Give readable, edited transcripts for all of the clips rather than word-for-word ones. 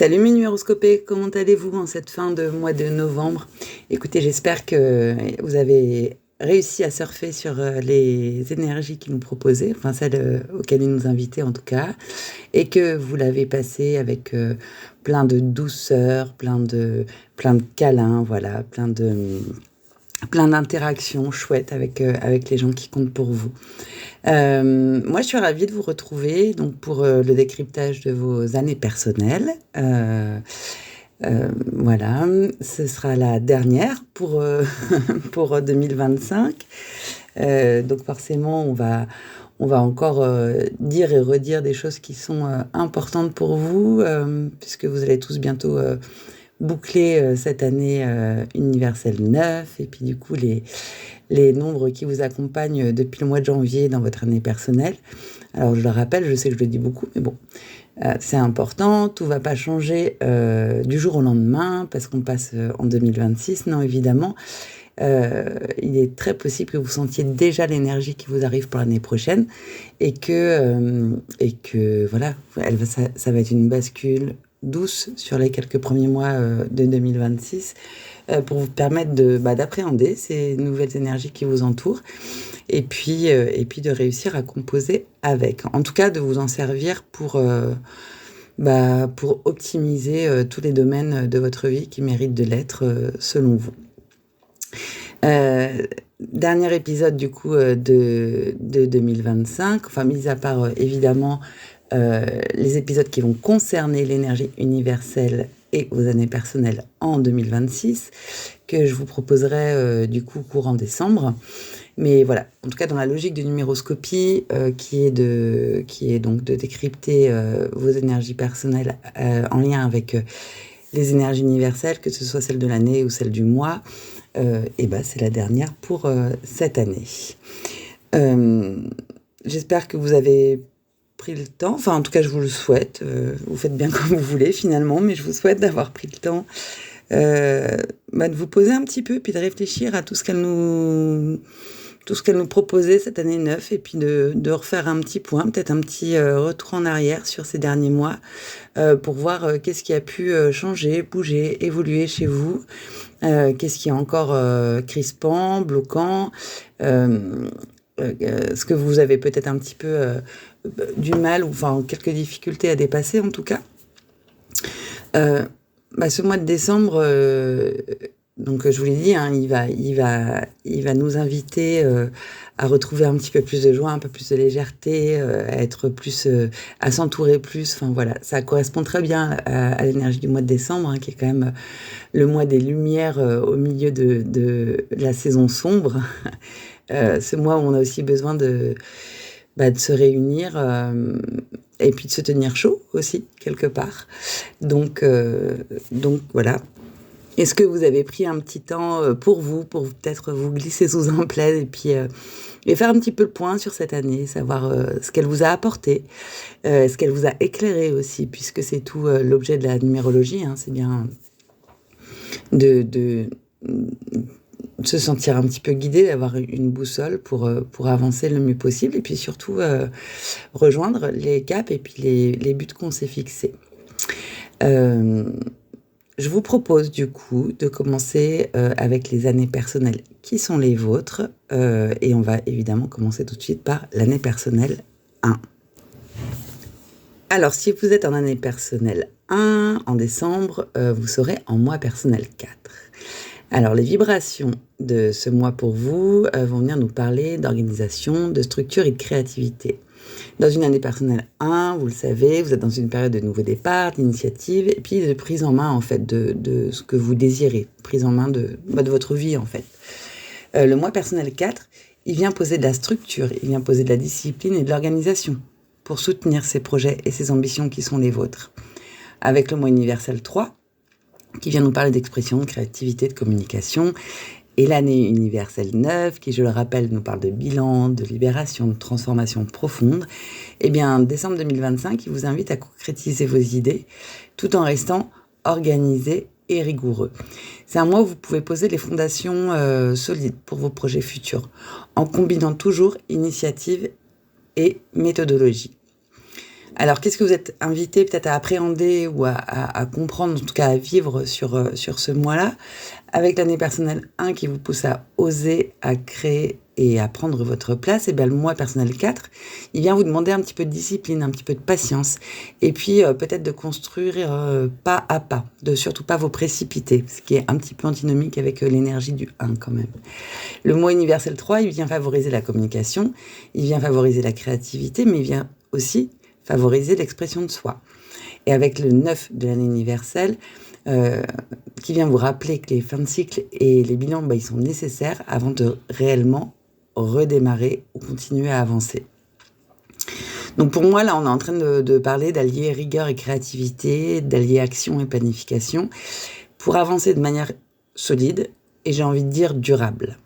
Salut mes numéroscopés, comment allez-vous en cette fin de mois de novembre? Écoutez, j'espère que vous avez réussi à surfer sur les énergies qu'il nous proposait, enfin celles auxquelles il nous invitait en tout cas, et que vous l'avez passé avec plein de douceur, plein de câlins, voilà, plein d'interactions chouettes avec les gens qui comptent pour vous. Moi, je suis ravie de vous retrouver donc pour le décryptage de vos années personnelles. Voilà, ce sera la dernière pour 2025. Donc forcément, on va encore dire et redire des choses qui sont importantes pour vous, puisque vous allez tous bientôt boucler cette année universelle 9, et puis du coup les nombres qui vous accompagnent depuis le mois de janvier dans votre année personnelle. Alors je le rappelle, je sais que je le dis beaucoup, mais bon, c'est important, tout ne va pas changer du jour au lendemain, parce qu'on passe en 2026, non évidemment. Il est très possible que vous sentiez déjà l'énergie qui vous arrive pour l'année prochaine, et que voilà, ça va être une bascule douce sur les quelques premiers mois de 2026, pour vous permettre d'appréhender ces nouvelles énergies qui vous entourent, et puis de réussir à composer avec. En tout cas, de vous en servir pour optimiser tous les domaines de votre vie qui méritent de l'être selon vous. Dernier épisode du coup de 2025, enfin mis à part évidemment les épisodes qui vont concerner l'énergie universelle et vos années personnelles en 2026, que je vous proposerai du coup courant décembre. Mais voilà, en tout cas dans la logique de numéroscopie, qui est donc de décrypter vos énergies personnelles en lien avec les énergies universelles, que ce soit celle de l'année ou celle du mois, c'est la dernière pour cette année. J'espère que vous avez pris le temps, enfin en tout cas je vous le souhaite, vous faites bien comme vous voulez finalement, mais je vous souhaite d'avoir pris le temps de vous poser un petit peu, puis de réfléchir à tout ce qu'elle nous proposait cette année 9, et puis de refaire un petit point, peut-être un petit retour en arrière sur ces derniers mois, pour voir qu'est-ce qui a pu changer, bouger, évoluer chez vous, qu'est-ce qui est encore crispant, bloquant, ce que vous avez peut-être un petit peu du mal, ou enfin quelques difficultés à dépasser en tout cas. Ce mois de décembre, donc je vous l'ai dit, hein, il va nous inviter à retrouver un petit peu plus de joie, un peu plus de légèreté, à être plus, à s'entourer plus. Enfin voilà, ça correspond très bien à l'énergie du mois de décembre, hein, qui est quand même le mois des lumières au milieu de la saison sombre. Ce mois où on a aussi besoin de se réunir, et puis de se tenir chaud aussi quelque part. Donc voilà. Est-ce que vous avez pris un petit temps pour vous, pour peut-être vous glisser sous un plaid, et puis et faire un petit peu le point sur cette année, savoir ce qu'elle vous a apporté, ce qu'elle vous a éclairé aussi, puisque c'est tout l'objet de la numérologie, hein, c'est bien de se sentir un petit peu guidé, d'avoir une boussole pour avancer le mieux possible, et puis surtout rejoindre les caps et puis les buts qu'on s'est fixés. Je vous propose du coup de commencer avec les années personnelles qui sont les vôtres, et on va évidemment commencer tout de suite par l'année personnelle 1. Alors si vous êtes en année personnelle 1 en décembre, vous serez en mois personnel 4. Alors les vibrations de ce mois pour vous vont venir nous parler d'organisation, de structure et de créativité. Dans une année personnelle 1, vous le savez, vous êtes dans une période de nouveau départ, d'initiative, et puis de prise en main en fait de ce que vous désirez, prise en main de votre vie en fait. Le mois personnel 4, il vient poser de la structure, il vient poser de la discipline et de l'organisation pour soutenir ces projets et ces ambitions qui sont les vôtres. Avec le mois universel 3, qui vient nous parler d'expression, de créativité, de communication, et l'année universelle 9, qui, je le rappelle, nous parle de bilan, de libération, de transformation profonde, eh bien, décembre 2025, il vous invite à concrétiser vos idées, tout en restant organisé et rigoureux. C'est un mois où vous pouvez poser les fondations solides pour vos projets futurs, en combinant toujours initiative et méthodologie. Alors, qu'est-ce que vous êtes invité peut-être à appréhender ou à comprendre, en tout cas à vivre sur ce mois-là, avec l'année personnelle 1 qui vous pousse à oser, à créer et à prendre votre place, et bien le mois personnel 4, il vient vous demander un petit peu de discipline, un petit peu de patience, et puis peut-être de construire pas à pas, de surtout pas vous précipiter, ce qui est un petit peu antinomique avec l'énergie du 1 quand même. Le mois universel 3, il vient favoriser la communication, il vient favoriser la créativité, mais il vient aussi favoriser l'expression de soi. Et avec le 9 de l'année universelle, qui vient vous rappeler que les fins de cycle et les bilans, ils sont nécessaires avant de réellement redémarrer ou continuer à avancer. Donc pour moi, là, on est en train de parler d'allier rigueur et créativité, d'allier action et planification pour avancer de manière solide et j'ai envie de dire durable.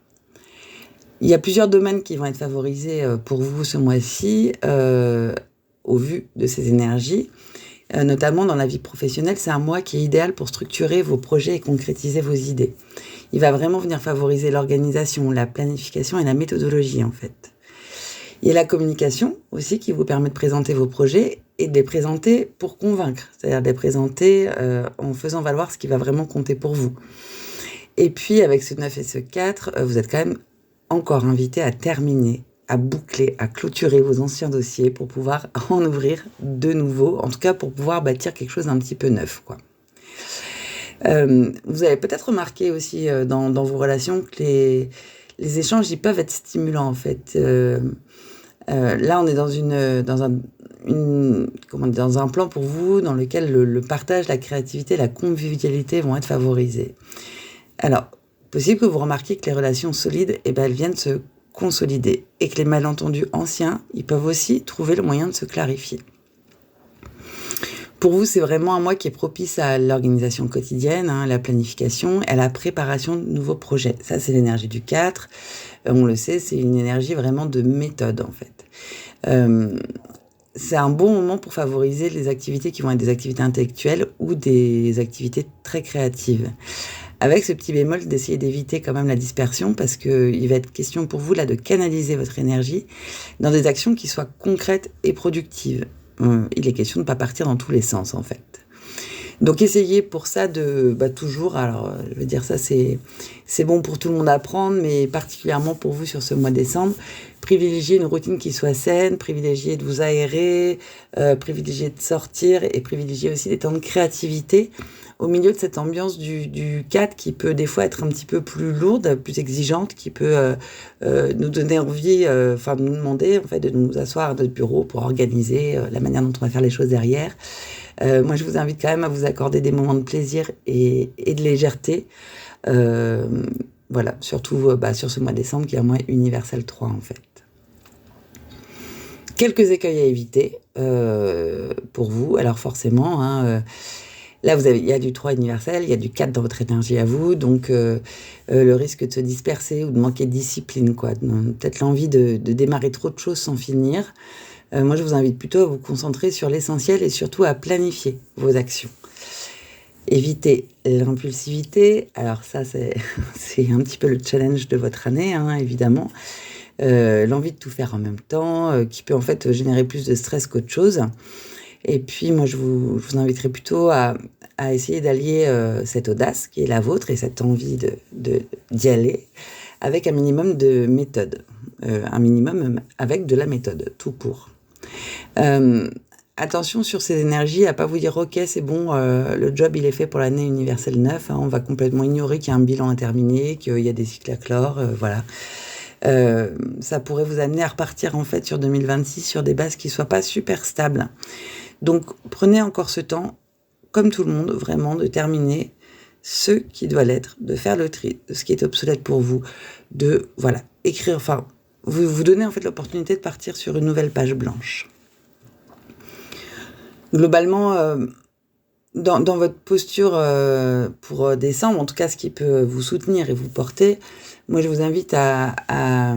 Il y a plusieurs domaines qui vont être favorisés pour vous ce mois-ci au vu de ces énergies. Notamment dans la vie professionnelle, c'est un mois qui est idéal pour structurer vos projets et concrétiser vos idées. Il va vraiment venir favoriser l'organisation, la planification et la méthodologie en fait. Il y a la communication aussi qui vous permet de présenter vos projets et de les présenter pour convaincre, c'est-à-dire de les présenter en faisant valoir ce qui va vraiment compter pour vous. Et puis avec ce 9 et ce 4, vous êtes quand même encore invité à terminer, à boucler, à clôturer vos anciens dossiers pour pouvoir en ouvrir de nouveaux, en tout cas pour pouvoir bâtir quelque chose d'un petit peu neuf, quoi. Vous avez peut-être remarqué aussi dans vos relations que les échanges, ils peuvent être stimulants en fait. Là, on est dans un plan pour vous dans lequel le partage, la créativité, la convivialité vont être favorisés. Alors, possible que vous remarquiez que les relations solides, elles viennent se consolider et que les malentendus anciens, ils peuvent aussi trouver le moyen de se clarifier. Pour vous, c'est vraiment un mois qui est propice à l'organisation quotidienne, la planification et à la préparation de nouveaux projets. Ça, c'est l'énergie du 4. On le sait, c'est une énergie vraiment de méthode, en fait. C'est un bon moment pour favoriser les activités qui vont être des activités intellectuelles ou des activités très créatives. Avec ce petit bémol d'essayer d'éviter quand même la dispersion parce qu'il va être question pour vous là de canaliser votre énergie dans des actions qui soient concrètes et productives. Il est question de ne pas partir dans tous les sens en fait. Donc essayez pour ça de toujours, alors je veux dire ça c'est bon pour tout le monde à prendre, mais particulièrement pour vous sur ce mois de décembre, privilégiez une routine qui soit saine, privilégiez de vous aérer, privilégiez de sortir et privilégiez aussi des temps de créativité au milieu de cette ambiance du 4 qui peut des fois être un petit peu plus lourde, plus exigeante, qui peut nous donner envie, nous demander en fait de nous asseoir à notre bureau pour organiser la manière dont on va faire les choses derrière. Moi, je vous invite quand même à vous accorder des moments de plaisir et de légèreté. Voilà, surtout sur ce mois de décembre qui est un mois universel 3 en fait. Quelques écueils à éviter pour vous. Alors forcément, là, il y a du 3 universel, il y a du 4 dans votre énergie à vous, donc le risque de se disperser ou de manquer de discipline, quoi. Peut-être l'envie de démarrer trop de choses sans finir. Moi, je vous invite plutôt à vous concentrer sur l'essentiel et surtout à planifier vos actions. Évitez l'impulsivité. Alors ça, c'est un petit peu le challenge de votre année, évidemment. L'envie de tout faire en même temps, qui peut en fait générer plus de stress qu'autre chose. Et puis, moi, je vous inviterai plutôt à essayer d'allier cette audace qui est la vôtre et cette envie d'y aller avec un minimum de méthode. Un minimum avec de la méthode, tout court. Attention sur ces énergies à pas vous dire « Ok, c'est bon, le job, il est fait pour l'année universelle 9. On va complètement ignorer qu'il y a un bilan à terminer, qu'il y a des cycles à clore. Voilà. Ça pourrait vous amener à repartir en fait sur 2026 sur des bases qui ne soient pas super stables. Donc, prenez encore ce temps, comme tout le monde, vraiment, de terminer ce qui doit l'être, de faire le tri de ce qui est obsolète pour vous, de, écrire, vous donnez en fait l'opportunité de partir sur une nouvelle page blanche. Globalement, dans votre posture pour décembre, en tout cas ce qui peut vous soutenir et vous porter, moi je vous invite à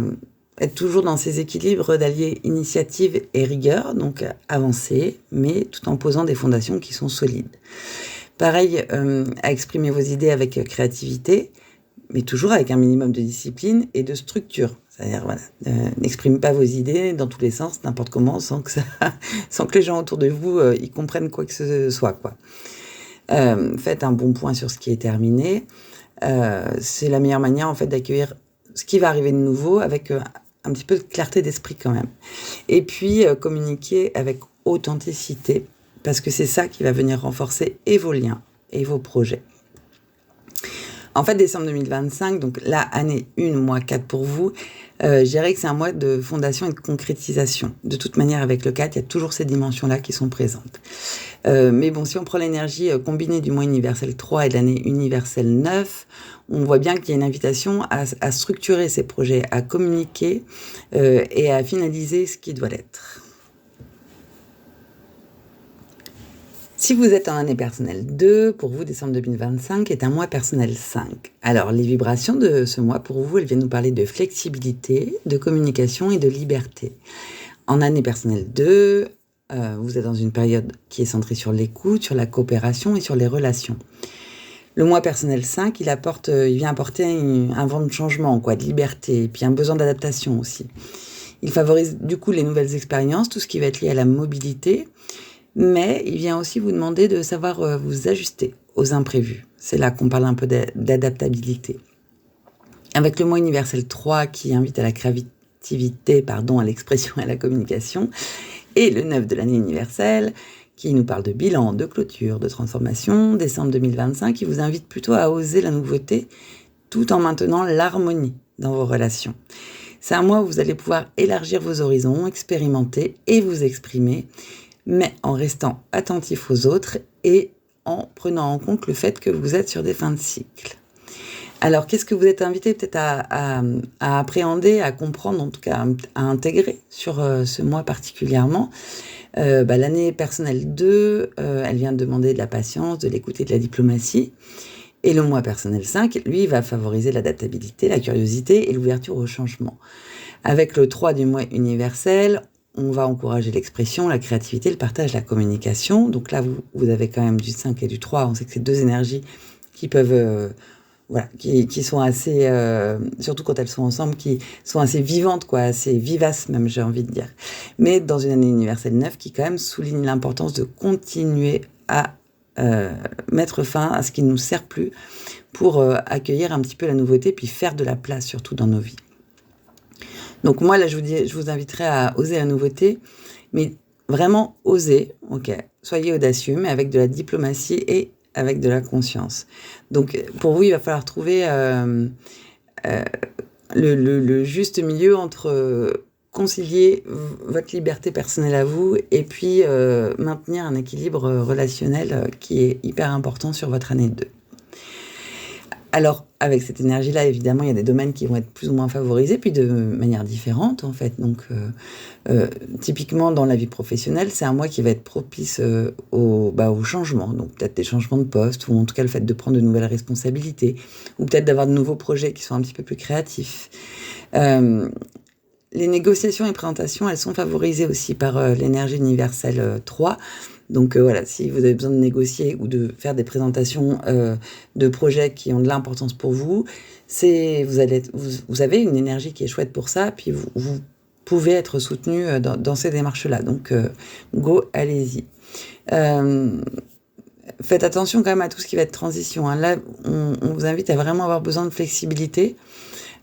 être toujours dans ces équilibres d'allier initiative et rigueur, donc avancer, mais tout en posant des fondations qui sont solides. Pareil, à exprimer vos idées avec créativité, mais toujours avec un minimum de discipline et de structure. C'est-à-dire, voilà, n'exprimez pas vos idées dans tous les sens, n'importe comment, sans que les gens autour de vous y comprennent quoi que ce soit, quoi. Faites un bon point sur ce qui est terminé. C'est la meilleure manière, en fait, d'accueillir ce qui va arriver de nouveau avec un petit peu de clarté d'esprit quand même. Et puis, communiquer avec authenticité, parce que c'est ça qui va venir renforcer et vos liens et vos projets. En fait, décembre 2025, donc la année 1, mois 4 pour vous, je dirais que c'est un mois de fondation et de concrétisation. De toute manière, avec le 4, il y a toujours ces dimensions-là qui sont présentes. Mais bon, si on prend l'énergie combinée du mois universel 3 et de l'année universelle 9, on voit bien qu'il y a une invitation à structurer ces projets, à communiquer et à finaliser ce qui doit l'être. Si vous êtes en année personnelle 2, pour vous, décembre 2025 est un mois personnel 5. Alors, les vibrations de ce mois, pour vous, elles viennent nous parler de flexibilité, de communication et de liberté. En année personnelle 2, vous êtes dans une période qui est centrée sur l'écoute, sur la coopération et sur les relations. Le mois personnel 5, il vient apporter un vent de changement, de liberté, et puis un besoin d'adaptation aussi. Il favorise du coup les nouvelles expériences, tout ce qui va être lié à la mobilité, mais il vient aussi vous demander de savoir vous ajuster aux imprévus. C'est là qu'on parle un peu d'adaptabilité. Avec le mois universel 3 qui invite à la créativité, à l'expression et à la communication, et le 9 de l'année universelle qui nous parle de bilan, de clôture, de transformation, décembre 2025 qui vous invite plutôt à oser la nouveauté tout en maintenant l'harmonie dans vos relations. C'est un mois où vous allez pouvoir élargir vos horizons, expérimenter et vous exprimer, mais en restant attentif aux autres et en prenant en compte le fait que vous êtes sur des fins de cycle. Alors, qu'est-ce que vous êtes invité peut-être à appréhender, à comprendre, en tout cas à intégrer sur ce mois particulièrement? L'année personnelle 2, elle vient de demander de la patience, de l'écoute et de la diplomatie. Et le mois personnel 5, lui, va favoriser l'adaptabilité, la curiosité et l'ouverture au changement. Avec le 3 du mois universel, on va encourager l'expression, la créativité, le partage, la communication. Donc là, vous avez quand même du 5 et du 3. On sait que c'est deux énergies qui peuvent... qui sont assez, surtout quand elles sont ensemble, qui sont assez vivantes, assez vivaces même, j'ai envie de dire. Mais dans une année universelle 9 qui quand même souligne l'importance de continuer à mettre fin à ce qui ne nous sert plus pour accueillir un petit peu la nouveauté, puis faire de la place surtout dans nos vies. Donc moi, là, je vous inviterai à oser la nouveauté, mais vraiment oser, soyez audacieux, mais avec de la diplomatie et avec de la conscience. Donc, pour vous, il va falloir trouver le juste milieu entre concilier votre liberté personnelle à vous et puis maintenir un équilibre relationnel qui est hyper important sur votre année 2. Alors, avec cette énergie-là, évidemment, il y a des domaines qui vont être plus ou moins favorisés, puis de manière différente, en fait. Donc, typiquement, dans la vie professionnelle, c'est un mois qui va être propice au changement. Donc, peut-être des changements de poste, ou en tout cas le fait de prendre de nouvelles responsabilités, ou peut-être d'avoir de nouveaux projets qui sont un petit peu plus créatifs. Les négociations et présentations, elles sont favorisées aussi par l'énergie universelle 3. Donc si vous avez besoin de négocier ou de faire des présentations de projets qui ont de l'importance pour vous, vous avez une énergie qui est chouette pour ça, puis vous pouvez être soutenu dans ces démarches-là. Donc go, allez-y. Faites attention quand même à tout ce qui va être transition. Là, on vous invite à vraiment avoir besoin de flexibilité.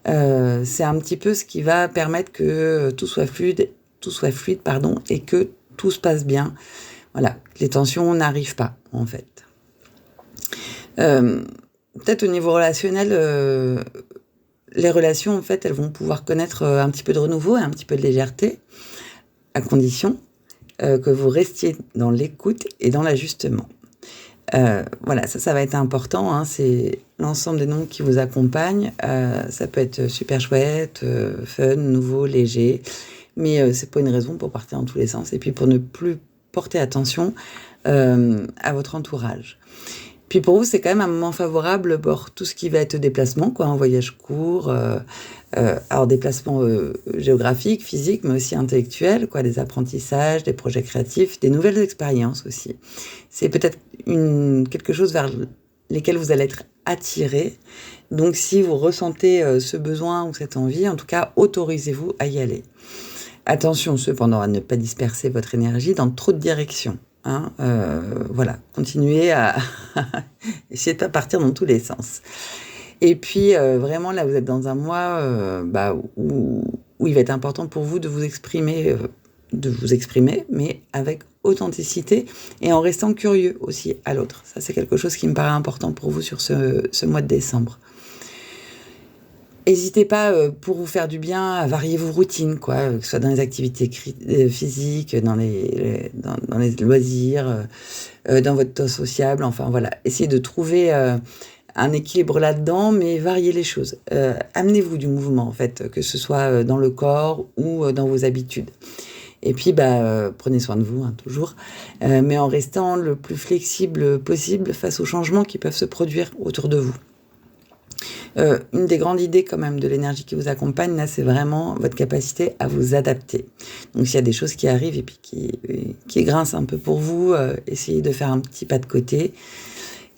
C'est un petit peu ce qui va permettre que tout soit fluide, et que tout se passe bien. Voilà, les tensions n'arrivent pas, en fait. Peut-être au niveau relationnel, les relations, en fait, elles vont pouvoir connaître un petit peu de renouveau et un petit peu de légèreté, à condition que vous restiez dans l'écoute et dans l'ajustement. Ça va être important, c'est l'ensemble des noms qui vous accompagnent. Ça peut être super chouette, fun, nouveau, léger, mais c'est pas une raison pour partir dans tous les sens et puis pour ne plus porter attention à votre entourage. Puis pour vous, c'est quand même un moment favorable pour tout ce qui va être déplacement, un voyage court, alors déplacement géographique, physique, mais aussi intellectuel, des apprentissages, des projets créatifs, des nouvelles expériences aussi. C'est peut-être quelque chose vers lesquels vous allez être attiré. Donc si vous ressentez ce besoin ou cette envie, en tout cas, autorisez-vous à y aller. Attention cependant à ne pas disperser votre énergie dans trop de directions. Hein, voilà, continuez à essayer de pas partir dans tous les sens. Et puis vraiment là, vous êtes dans un mois où il va être important pour vous de vous exprimer, mais avec authenticité et en restant curieux aussi à l'autre. Ça, c'est quelque chose qui me paraît important pour vous sur ce mois de décembre. N'hésitez pas, pour vous faire du bien, à varier vos routines, quoi, que ce soit dans les activités physiques, dans les loisirs, dans votre temps sociable. Enfin, voilà. Essayez de trouver un équilibre là-dedans, mais variez les choses. Amenez-vous du mouvement, en fait, que ce soit dans le corps ou dans vos habitudes. Et puis, prenez soin de vous, hein, toujours, mais en restant le plus flexible possible face aux changements qui peuvent se produire autour de vous. Une des grandes idées quand même de l'énergie qui vous accompagne, là, c'est vraiment votre capacité à vous adapter. Donc s'il y a des choses qui arrivent et puis qui grincent un peu pour vous, essayez de faire un petit pas de côté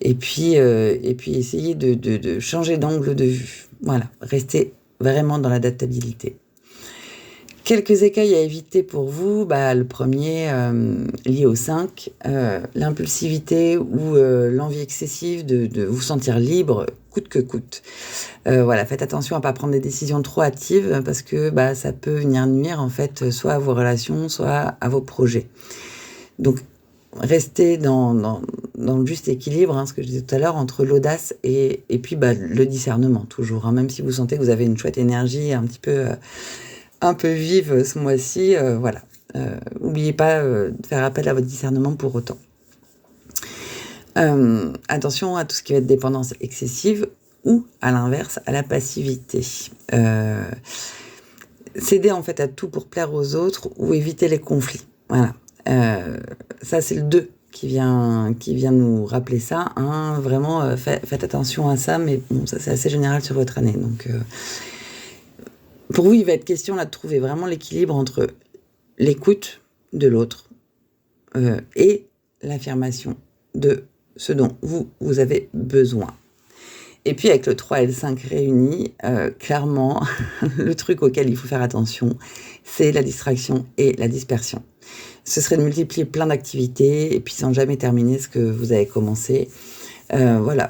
et puis essayez de changer d'angle de vue. Voilà, restez vraiment dans l'adaptabilité. Quelques écueils à éviter pour vous, le premier, lié au 5, l'impulsivité ou l'envie excessive de vous sentir libre, coûte que coûte. Voilà, faites attention à ne pas prendre des décisions trop hâtives parce que ça peut venir nuire en fait, soit à vos relations, soit à vos projets. Donc, restez dans le juste équilibre, hein, ce que je disais tout à l'heure, entre l'audace et puis le discernement, toujours. Hein, même si vous sentez que vous avez une chouette énergie un peu vive ce mois-ci, voilà. N'oubliez pas de faire appel à votre discernement pour autant. Attention à tout ce qui va être dépendance excessive ou, à l'inverse, à la passivité. Céder en fait à tout pour plaire aux autres ou éviter les conflits. Voilà. Ça, c'est le 2 qui vient nous rappeler ça. Hein. Vraiment, faites attention à ça, mais bon, ça, c'est assez général sur votre année. Donc, pour vous, il va être question là de trouver vraiment l'équilibre entre l'écoute de l'autre et l'affirmation de ce dont vous avez besoin. Et puis avec le 3 et le 5 réunis, clairement, le truc auquel il faut faire attention, c'est la distraction et la dispersion. Ce serait de multiplier plein d'activités et puis sans jamais terminer ce que vous avez commencé. Voilà,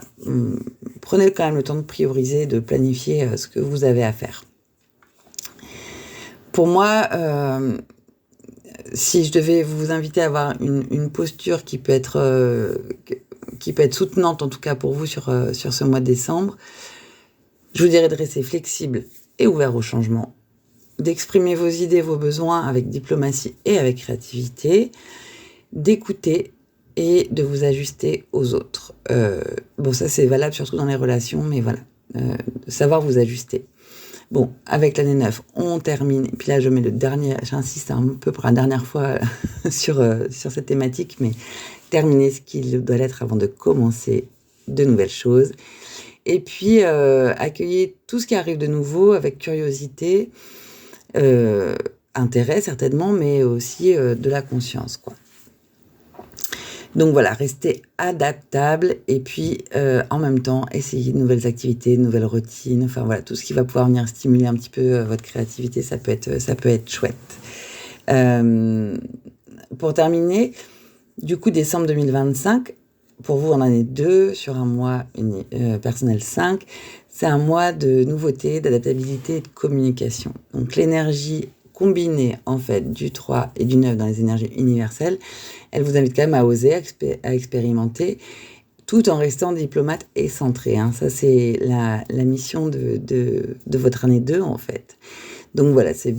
prenez quand même le temps de prioriser, de planifier ce que vous avez à faire. Pour moi, si je devais vous inviter à avoir une posture qui peut être soutenante, en tout cas pour vous sur ce mois de décembre, je vous dirais de rester flexible et ouvert au changement, d'exprimer vos idées, vos besoins avec diplomatie et avec créativité, d'écouter et de vous ajuster aux autres. Bon, ça c'est valable surtout dans les relations, mais voilà, savoir vous ajuster. Bon, avec l'année 9, on termine. Et puis là, je mets le dernier, j'insiste un peu pour la dernière fois sur cette thématique, mais terminer ce qu'il doit être avant de commencer de nouvelles choses. Et puis, accueillir tout ce qui arrive de nouveau avec curiosité, intérêt certainement, mais aussi de la conscience, quoi. Donc voilà, restez adaptable et puis en même temps, essayez de nouvelles activités, de nouvelles routines, enfin voilà, tout ce qui va pouvoir venir stimuler un petit peu votre créativité, ça peut être chouette. Pour terminer, du coup, décembre 2025, pour vous en année 2, sur un mois personnel 5, c'est un mois de nouveauté, d'adaptabilité et de communication. Donc l'énergie combinée en fait du 3 et du 9 dans les énergies universelles, elle vous invite quand même à oser, à expérimenter, tout en restant diplomate et centré. Hein. Ça, c'est la mission de votre année 2, en fait. Donc voilà, c'est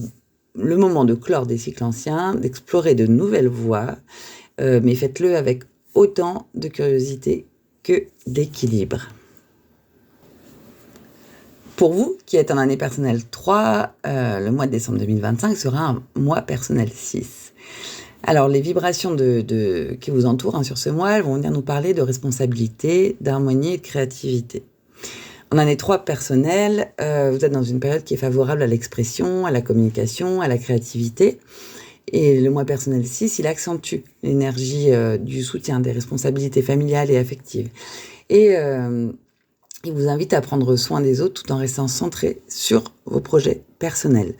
le moment de clore des cycles anciens, d'explorer de nouvelles voies, mais faites-le avec autant de curiosité que d'équilibre. Pour vous, qui êtes en année personnelle 3, le mois de décembre 2025 sera un mois personnel 6. Alors, les vibrations qui vous entourent, hein, sur ce mois, elles vont venir nous parler de responsabilité, d'harmonie et de créativité. En année 3 personnelle, vous êtes dans une période qui est favorable à l'expression, à la communication, à la créativité. Et le mois personnel 6, il accentue l'énergie du soutien, des responsabilités familiales et affectives. Et il vous invite à prendre soin des autres tout en restant centré sur vos projets personnels.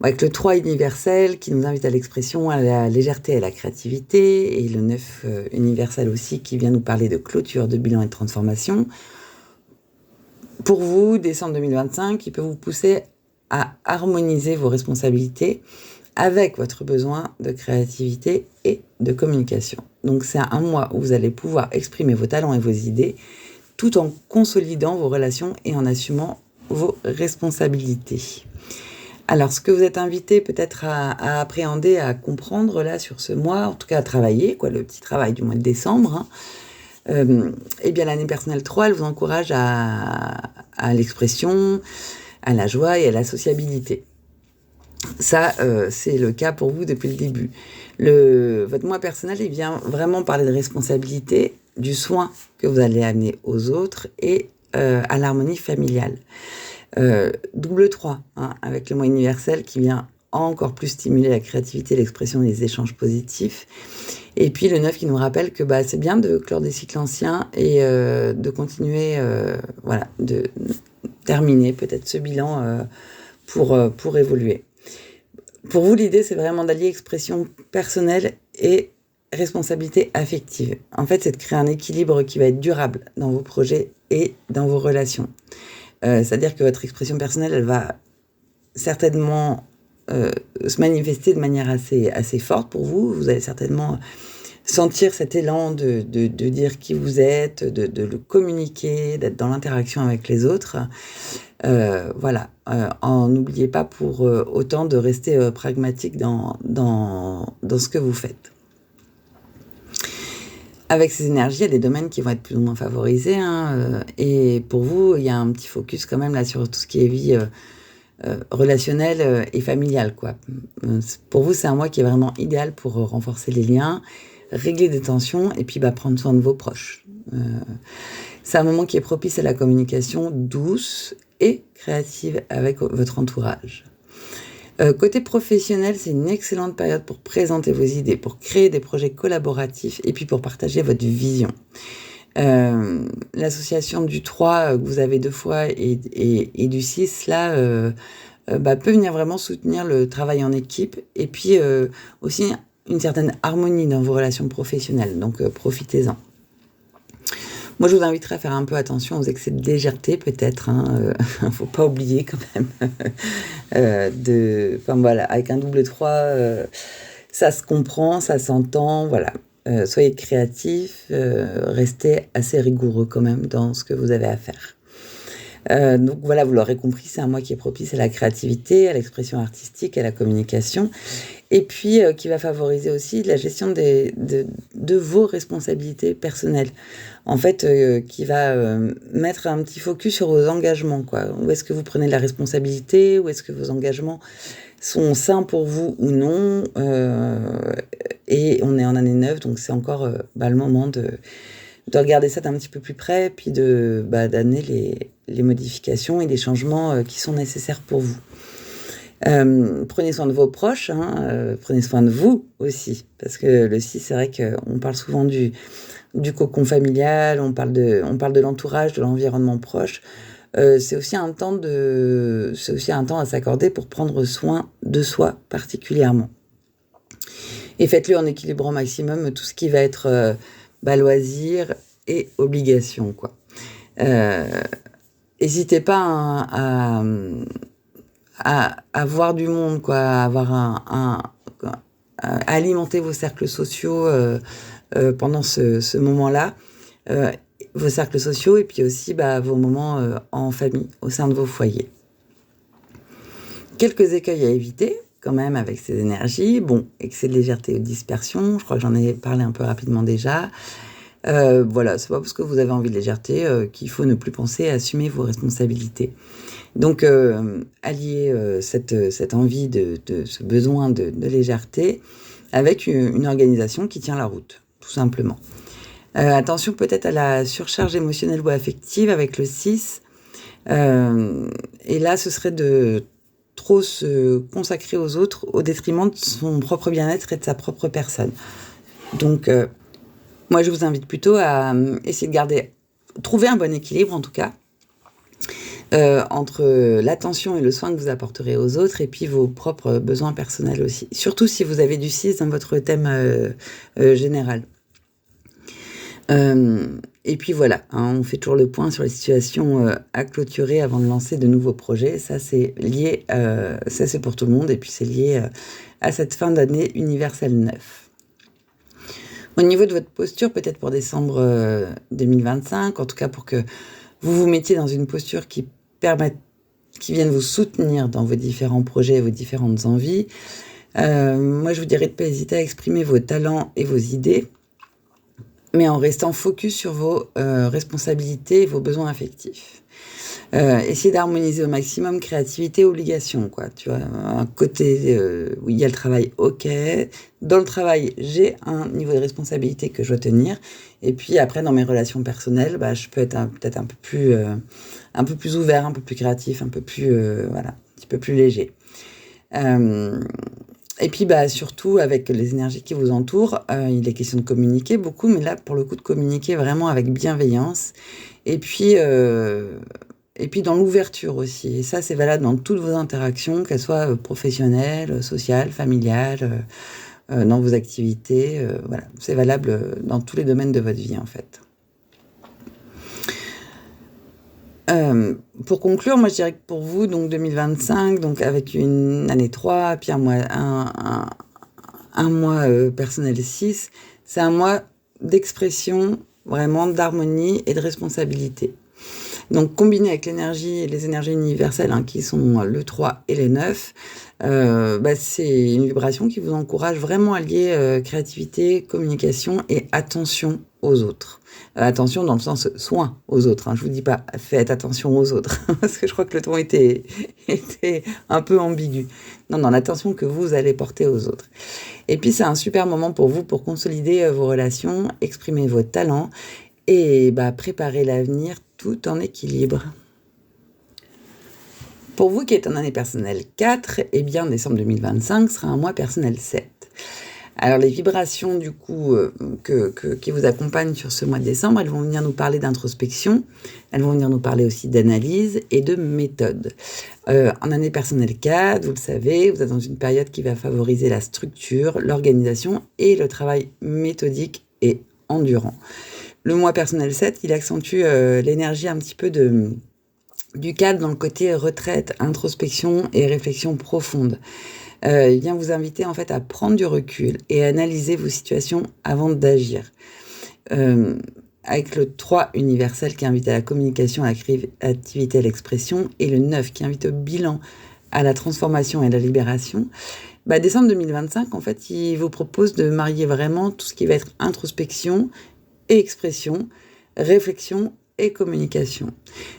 Avec le 3 universel qui nous invite à l'expression, à la légèreté et à la créativité, et le 9 universel aussi qui vient nous parler de clôture, de bilan et de transformation. Pour vous, décembre 2025, il peut vous pousser à harmoniser vos responsabilités avec votre besoin de créativité et de communication. Donc c'est un mois où vous allez pouvoir exprimer vos talents et vos idées tout en consolidant vos relations et en assumant vos responsabilités. Alors, ce que vous êtes invité peut-être à appréhender, à comprendre là sur ce mois, en tout cas à travailler, le petit travail du mois de décembre, eh bien l'année personnelle 3, elle vous encourage à l'expression, à la joie et à la sociabilité. Ça, c'est le cas pour vous depuis le début. Votre mois personnel, il vient vraiment parler de responsabilité, du soin que vous allez amener aux autres et à l'harmonie familiale. Double 3, avec le mois universel qui vient encore plus stimuler la créativité, l'expression et les échanges positifs. Et puis le 9 qui nous rappelle que c'est bien de clore des cycles anciens et de continuer, de terminer peut-être ce bilan pour évoluer. Pour vous, l'idée, c'est vraiment d'allier expression personnelle et responsabilité affective. En fait, c'est de créer un équilibre qui va être durable dans vos projets et dans vos relations. C'est-à-dire que votre expression personnelle, elle va certainement se manifester de manière assez forte pour vous. Vous allez certainement sentir cet élan de dire qui vous êtes, de le communiquer, d'être dans l'interaction avec les autres. N'oubliez pas pour autant de rester pragmatique dans ce que vous faites. Avec ces énergies, il y a des domaines qui vont être plus ou moins favorisés. Et pour vous, il y a un petit focus quand même là sur tout ce qui est vie relationnelle et familiale. Pour vous, c'est un mois qui est vraiment idéal pour renforcer les liens, régler des tensions et puis prendre soin de vos proches. C'est un moment qui est propice à la communication douce et créative avec votre entourage. Côté professionnel, c'est une excellente période pour présenter vos idées, pour créer des projets collaboratifs et puis pour partager votre vision. L'association du 3 que vous avez 2 fois et du 6, là, peut venir vraiment soutenir le travail en équipe et puis aussi une certaine harmonie dans vos relations professionnelles. Donc, profitez-en. Moi, je vous inviterai à faire un peu attention aux excès de légèreté, peut-être. Faut pas oublier quand même. Avec un double 3, ça se comprend, ça s'entend. Voilà. Soyez créatifs, restez assez rigoureux quand même dans ce que vous avez à faire. Donc voilà, vous l'aurez compris, c'est un mois qui est propice à la créativité, à l'expression artistique, à la communication, et puis qui va favoriser aussi la gestion de vos responsabilités personnelles. En fait, qui va mettre un petit focus sur vos engagements, Où est-ce que vous prenez de la responsabilité, où est-ce que vos engagements sont sains pour vous ou non, et on est en année 9, donc c'est encore le moment de regarder ça d'un petit peu plus près, puis d'amener les modifications et les changements qui sont nécessaires pour vous. Prenez soin de vos proches, prenez soin de vous aussi, parce que le 6, c'est vrai qu'on parle souvent du cocon familial, on parle de l'entourage, de l'environnement proche. C'est aussi un temps à s'accorder pour prendre soin de soi particulièrement. Et faites-le en équilibrant au maximum tout ce qui va être loisirs et obligations, N'hésitez pas à voir du monde, à avoir à alimenter vos cercles sociaux pendant ce moment-là, vos cercles sociaux et puis aussi vos moments en famille, au sein de vos foyers. Quelques écueils à éviter quand même avec ces énergies. Excès de légèreté ou de dispersion, je crois que j'en ai parlé un peu rapidement déjà. C'est pas parce que vous avez envie de légèreté qu'il faut ne plus penser à assumer vos responsabilités. Donc, allier cette envie de ce besoin de légèreté avec une organisation qui tient la route, tout simplement. Attention peut-être à la surcharge émotionnelle ou affective avec le 6. Et là, ce serait de trop se consacrer aux autres au détriment de son propre bien-être et de sa propre personne. Donc, moi, je vous invite plutôt à essayer de garder trouver un bon équilibre en tout cas. Entre l'attention et le soin que vous apporterez aux autres et puis vos propres besoins personnels aussi. Surtout si vous avez du 6 dans votre thème général. Et puis voilà, on fait toujours le point sur les situations à clôturer avant de lancer de nouveaux projets. Ça, c'est lié, ça c'est pour tout le monde et puis c'est lié à cette fin d'année universelle 9. Au niveau de votre posture, peut-être pour décembre 2025, en tout cas pour que vous vous mettiez dans une posture qui vienne vous soutenir dans vos différents projets et vos différentes envies. Moi, je vous dirais de ne pas hésiter à exprimer vos talents et vos idées, mais en restant focus sur vos responsabilités et vos besoins affectifs. Essayez d'harmoniser au maximum créativité et obligation, quoi. Tu vois, un côté où il y a le travail, ok. Dans le travail, j'ai un niveau de responsabilité que je dois tenir. Et puis après, dans mes relations personnelles, je peux être peut-être un peu plus ouvert, un peu plus créatif, un peu plus, un petit peu plus léger. Et puis, surtout, avec les énergies qui vous entourent, il est question de communiquer beaucoup, mais là, pour le coup, de communiquer vraiment avec bienveillance. Et puis dans l'ouverture aussi. Et ça, c'est valable dans toutes vos interactions, qu'elles soient professionnelles, sociales, familiales, dans vos activités. Voilà, c'est valable dans tous les domaines de votre vie, en fait. Pour conclure, moi je dirais que pour vous, donc 2025, donc avec une année 3, puis un mois personnel 6, c'est un mois d'expression, vraiment d'harmonie et de responsabilité. Donc combiné avec les énergies universelles qui sont le 3 et les 9, c'est une vibration qui vous encourage vraiment à lier créativité, communication et attention aux autres. Attention dans le sens soin aux autres. Je vous dis pas faites attention aux autres, parce que je crois que le ton était un peu ambigu. Non, l'attention que vous allez porter aux autres. Et puis c'est un super moment pour vous pour consolider vos relations, exprimer vos talents et préparer l'avenir tout en équilibre. Pour vous qui êtes en année personnelle 4, décembre 2025 sera un mois personnel 7. Alors les vibrations du coup qui vous accompagnent sur ce mois de décembre, elles vont venir nous parler d'introspection, elles vont venir nous parler aussi d'analyse et de méthode. En année personnelle 4, vous le savez, vous êtes dans une période qui va favoriser la structure, l'organisation et le travail méthodique et endurant. Le mois personnel 7, il accentue l'énergie un petit peu du cadre dans le côté retraite, introspection et réflexion profonde. Il vient vous inviter en fait à prendre du recul et à analyser vos situations avant d'agir. Avec le 3 universel qui invite à la communication, à la créativité, à l'expression, et le 9 qui invite au bilan, à la transformation et à la libération. Décembre 2025, en fait, il vous propose de marier vraiment tout ce qui va être introspection et expression, réflexion et communication.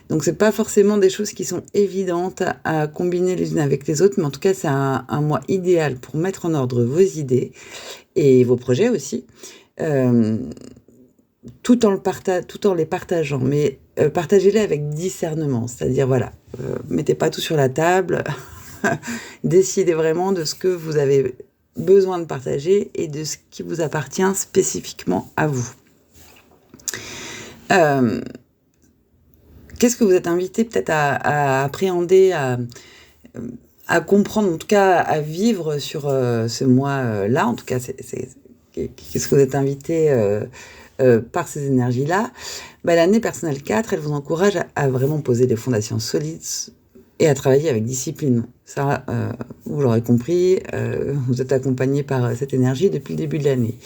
Donc c'est pas forcément des choses qui sont évidentes à combiner les unes avec les autres, mais en tout cas c'est un mois idéal pour mettre en ordre vos idées et vos projets aussi, tout en les partageant, mais partagez-les avec discernement, c'est-à-dire mettez pas tout sur la table, décidez vraiment de ce que vous avez besoin de partager et de ce qui vous appartient spécifiquement à vous. Qu'est-ce que vous êtes invité peut-être à appréhender, à comprendre, en tout cas à vivre sur ce mois-là, en tout cas, qu'est-ce que vous êtes invité par ces énergies-là? L'année personnelle 4, elle vous encourage à vraiment poser des fondations solides et à travailler avec discipline. Ça, vous l'aurez compris, vous êtes accompagné par cette énergie depuis le début de l'année.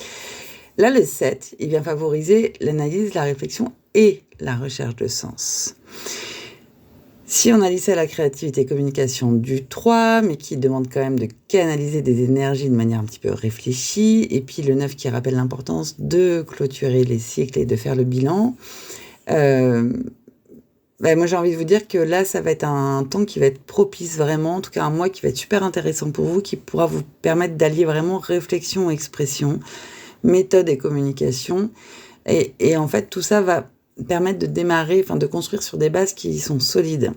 Là, le 7, il vient favoriser l'analyse, la réflexion et la recherche de sens. Si on allie ça à la créativité et communication du 3, mais qui demande quand même de canaliser des énergies de manière un petit peu réfléchie, et puis le 9 qui rappelle l'importance de clôturer les cycles et de faire le bilan, moi j'ai envie de vous dire que là, ça va être un temps qui va être propice vraiment, en tout cas un mois qui va être super intéressant pour vous, qui pourra vous permettre d'allier vraiment réflexion et expression, méthode et communication. Et en fait, tout ça va permettre de démarrer, de construire sur des bases qui sont solides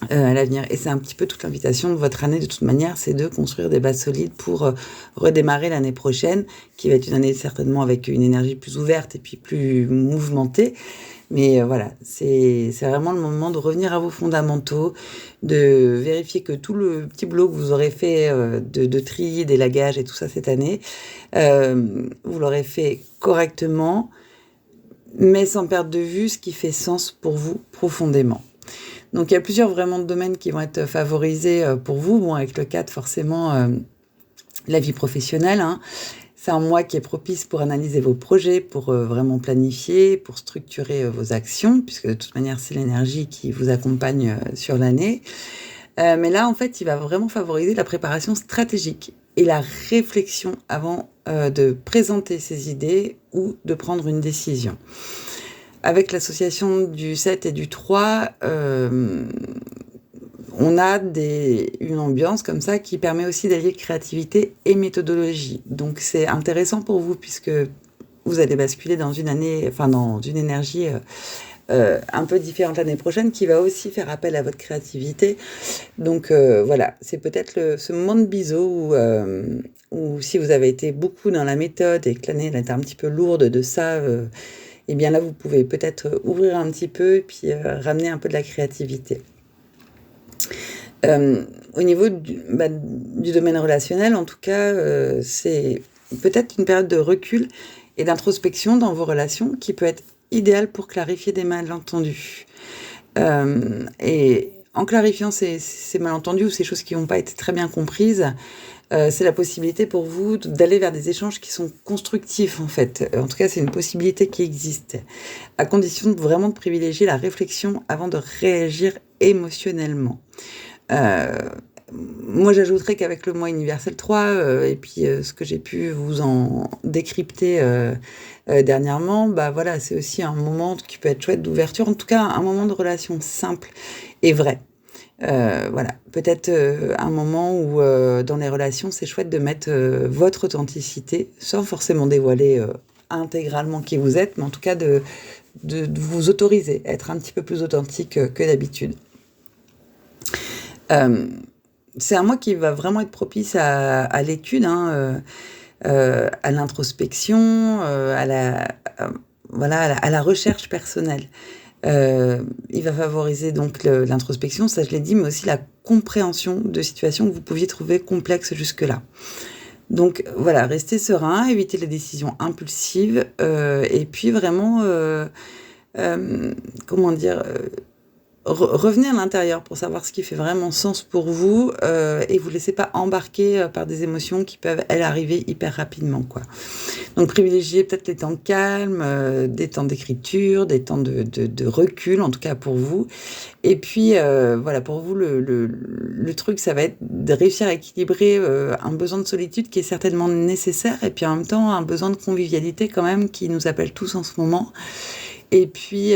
à l'avenir. Et c'est un petit peu toute l'invitation de votre année, de toute manière, c'est de construire des bases solides pour redémarrer l'année prochaine, qui va être une année certainement avec une énergie plus ouverte et puis plus mouvementée, Mais voilà, c'est vraiment le moment de revenir à vos fondamentaux, de vérifier que tout le petit boulot que vous aurez fait de tri, d'élagage et tout ça cette année, vous l'aurez fait correctement, mais sans perdre de vue ce qui fait sens pour vous profondément. Donc il y a plusieurs vraiment domaines qui vont être favorisés pour vous. Bon, avec le 4, forcément, la vie professionnelle, hein. C'est un mois qui est propice pour analyser vos projets, pour vraiment planifier, pour structurer vos actions, puisque de toute manière, c'est l'énergie qui vous accompagne sur l'année. Mais là, en fait, il va vraiment favoriser la préparation stratégique et la réflexion avant de présenter ses idées ou de prendre une décision. Avec l'association du 7 et du 3, on a une ambiance comme ça qui permet aussi d'allier créativité et méthodologie. Donc c'est intéressant pour vous puisque vous allez basculer dans une année, enfin dans une énergie un peu différente l'année prochaine qui va aussi faire appel à votre créativité. Donc voilà, c'est peut-être ce moment de biseau où si vous avez été beaucoup dans la méthode et que l'année elle était un petit peu lourde de ça, et bien là vous pouvez peut-être ouvrir un petit peu et puis ramener un peu de la créativité. Au niveau du domaine relationnel, en tout cas, c'est peut-être une période de recul et d'introspection dans vos relations qui peut être idéale pour clarifier des malentendus. Et en clarifiant ces malentendus ou ces choses qui n'ont pas été très bien comprises, c'est la possibilité pour vous d'aller vers des échanges qui sont constructifs, en fait. En tout cas, c'est une possibilité qui existe, à condition vraiment de privilégier la réflexion avant de réagir émotionnellement. Moi, j'ajouterais qu'avec le mois universel 3, et puis ce que j'ai pu vous en décrypter dernièrement, bah voilà, c'est aussi un moment qui peut être chouette d'ouverture, en tout cas un moment de relation simple et vrai. Voilà, peut-être un moment où dans les relations, c'est chouette de mettre votre authenticité, sans forcément dévoiler intégralement qui vous êtes, mais en tout cas de vous autoriser à être un petit peu plus authentique que d'habitude. C'est un mois qui va vraiment être propice à l'étude, hein, à l'introspection, à la recherche personnelle. Il va favoriser donc l'introspection, ça je l'ai dit, mais aussi la compréhension de situations que vous pouviez trouver complexes jusque-là. Donc voilà, restez serein, évitez les décisions impulsives, et puis vraiment, comment dire, revenez à l'intérieur pour savoir ce qui fait vraiment sens pour vous, et vous laissez pas embarquer par des émotions qui peuvent, elles, arriver hyper rapidement, quoi. Donc privilégiez peut-être les temps calmes, des temps d'écriture, des temps de recul, en tout cas pour vous. Et puis voilà, pour vous, le truc, ça va être de réussir à équilibrer un besoin de solitude qui est certainement nécessaire, et puis en même temps un besoin de convivialité quand même qui nous appelle tous en ce moment. Et puis,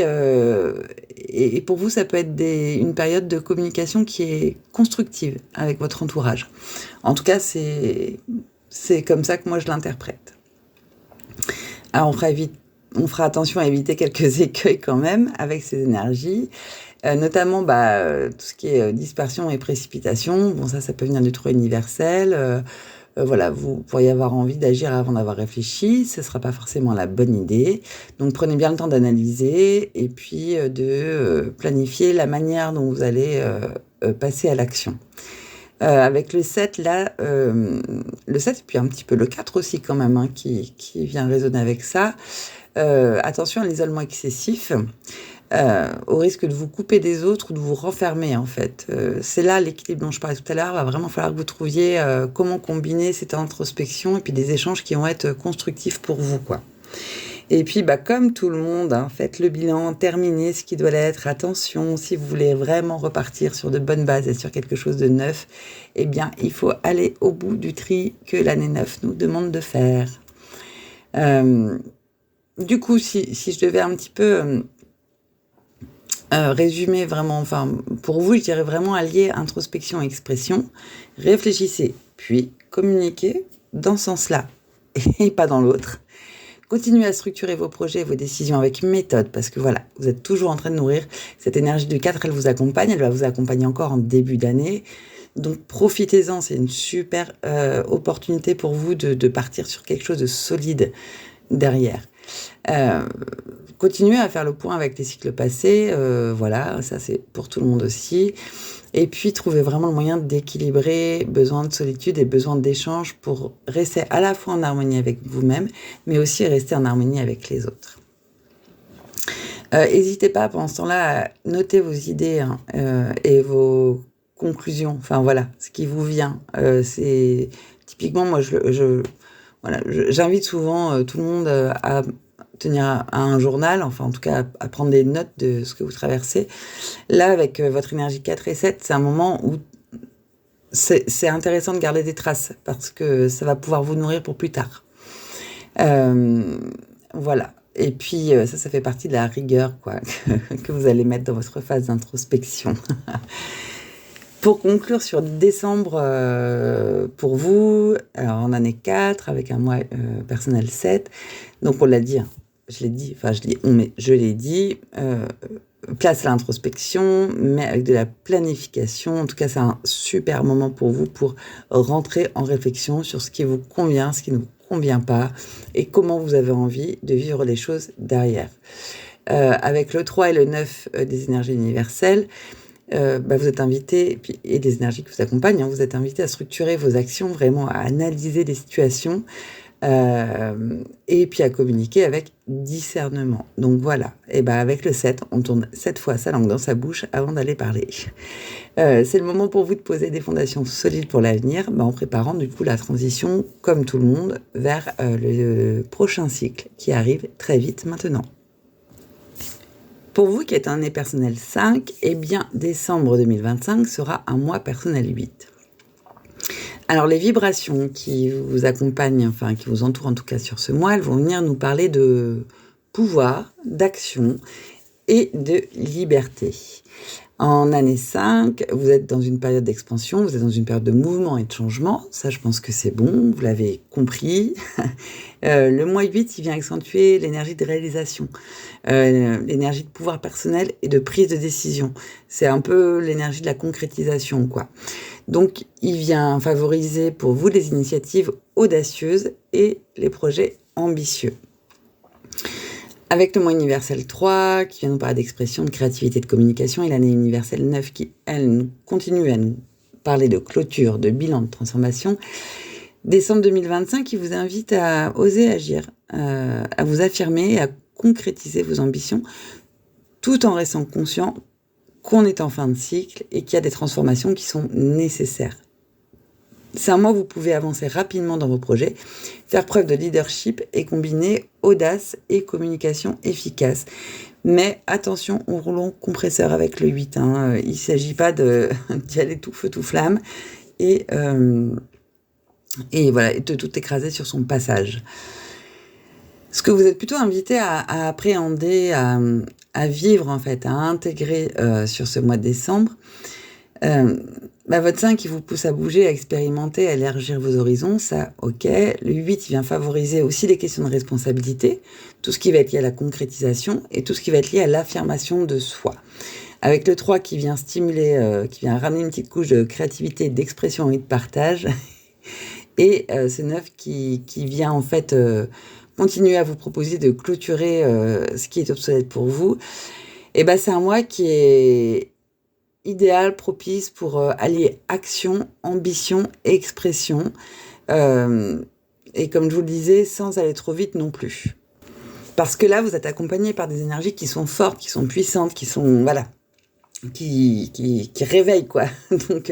et pour vous, ça peut être une période de communication qui est constructive avec votre entourage. En tout cas, c'est comme ça que moi je l'interprète. Alors, on fera attention à éviter quelques écueils quand même avec ces énergies, notamment tout ce qui est dispersion et précipitation. Bon, ça peut venir du trou universel. Voilà, vous pourriez avoir envie d'agir avant d'avoir réfléchi, ce ne sera pas forcément la bonne idée. Donc prenez bien le temps d'analyser et puis de planifier la manière dont vous allez passer à l'action. Avec le 7, là, le 7 et puis un petit peu le 4 aussi quand même, hein, qui vient résonner avec ça. Attention à l'isolement excessif. Au risque de vous couper des autres ou de vous renfermer, en fait. C'est là l'équilibre dont je parlais tout à l'heure. Il va vraiment falloir que vous trouviez comment combiner cette introspection et puis des échanges qui vont être constructifs pour vous, quoi. Et puis, comme tout le monde, hein, faites le bilan, terminez ce qui doit l'être. Attention, si vous voulez vraiment repartir sur de bonnes bases et sur quelque chose de neuf, eh bien, il faut aller au bout du tri que l'année 9 nous demande de faire. Du coup, si je devais un petit peu... résumer vraiment, pour vous, je dirais vraiment allier introspection et expression. Réfléchissez, puis communiquez dans ce sens-là et pas dans l'autre. Continuez à structurer vos projets et vos décisions avec méthode, parce que voilà, vous êtes toujours en train de nourrir cette énergie du 4, elle vous accompagne, elle va vous accompagner encore en début d'année. Donc profitez-en, c'est une super opportunité pour vous de partir sur quelque chose de solide derrière. continuez à faire le point avec les cycles passés, voilà, ça c'est pour tout le monde aussi. Et puis, trouvez vraiment le moyen d'équilibrer besoin de solitude et besoin d'échange pour rester à la fois en harmonie avec vous-même, mais aussi rester en harmonie avec les autres. N'hésitez pas pendant ce temps-là à noter vos idées et vos conclusions. Enfin voilà, ce qui vous vient. C'est typiquement, moi, voilà, j'invite souvent tout le monde à tenir un journal, enfin en tout cas à prendre des notes de ce que vous traversez. Là, avec votre énergie 4 et 7, c'est un moment où c'est intéressant de garder des traces parce que ça va pouvoir vous nourrir pour plus tard. Voilà. Et puis, ça fait partie de la rigueur quoi, que vous allez mettre dans votre phase d'introspection. Pour conclure sur décembre, pour vous, alors en année 4, avec un mois personnel 7, donc on l'a dit, je l'ai dit, enfin je l'ai dit, place à l'introspection, mais avec de la planification. En tout cas, c'est un super moment pour vous pour rentrer en réflexion sur ce qui vous convient, ce qui ne vous convient pas, et comment vous avez envie de vivre les choses derrière. Avec le 3 et le 9 des énergies universelles, vous êtes invité, et des énergies qui vous accompagnent, vous êtes invité à structurer vos actions, vraiment à analyser les situations, et puis à communiquer avec discernement. Donc voilà, et avec le 7, on tourne 7 fois sa langue dans sa bouche avant d'aller parler. C'est le moment pour vous de poser des fondations solides pour l'avenir, en préparant du coup la transition, comme tout le monde, vers le prochain cycle qui arrive très vite maintenant. Pour vous qui êtes un nez personnel 5, décembre 2025 sera un mois personnel 8. Alors les vibrations qui vous accompagnent, enfin qui vous entourent en tout cas sur ce mois, elles vont venir nous parler de pouvoir, d'action et de liberté. En année 5, vous êtes dans une période d'expansion, vous êtes dans une période de mouvement et de changement. Ça, je pense que c'est bon, vous l'avez compris. Le mois 8, il vient accentuer l'énergie de réalisation, l'énergie de pouvoir personnel et de prise de décision. C'est un peu l'énergie de la concrétisation, quoi. Donc, il vient favoriser pour vous les initiatives audacieuses et les projets ambitieux. Avec le mois universel 3, qui vient nous parler d'expression, de créativité, de communication, et l'année universelle 9, qui, elle, continue à nous parler de clôture, de bilan, de transformation, décembre 2025, qui vous invite à oser agir, à vous affirmer, à concrétiser vos ambitions, tout en restant conscient qu'on est en fin de cycle et qu'il y a des transformations qui sont nécessaires. C'est un mois où vous pouvez avancer rapidement dans vos projets, faire preuve de leadership et combiner audace et communication efficace. Mais attention au rouleau compresseur avec le 8. Il ne s'agit pas d'y aller tout feu, tout flamme et voilà, de tout écraser sur son passage. Ce que vous êtes plutôt invité à appréhender, à vivre en fait, à intégrer sur ce mois de décembre, votre 5 qui vous pousse à bouger, à expérimenter, à élargir vos horizons, ça, ok. Le 8, il vient favoriser aussi les questions de responsabilité, tout ce qui va être lié à la concrétisation et tout ce qui va être lié à l'affirmation de soi. Avec le 3 qui vient stimuler, qui vient ramener une petite couche de créativité, d'expression et de partage. Et ce 9 qui vient en fait continuer à vous proposer de clôturer ce qui est obsolète pour vous. Et c'est un mois qui est idéal, propice pour allier action, ambition et expression. Et comme je vous le disais, sans aller trop vite non plus. Parce que là, vous êtes accompagné par des énergies qui sont fortes, qui sont puissantes, qui sont, voilà, qui réveillent, quoi. Donc,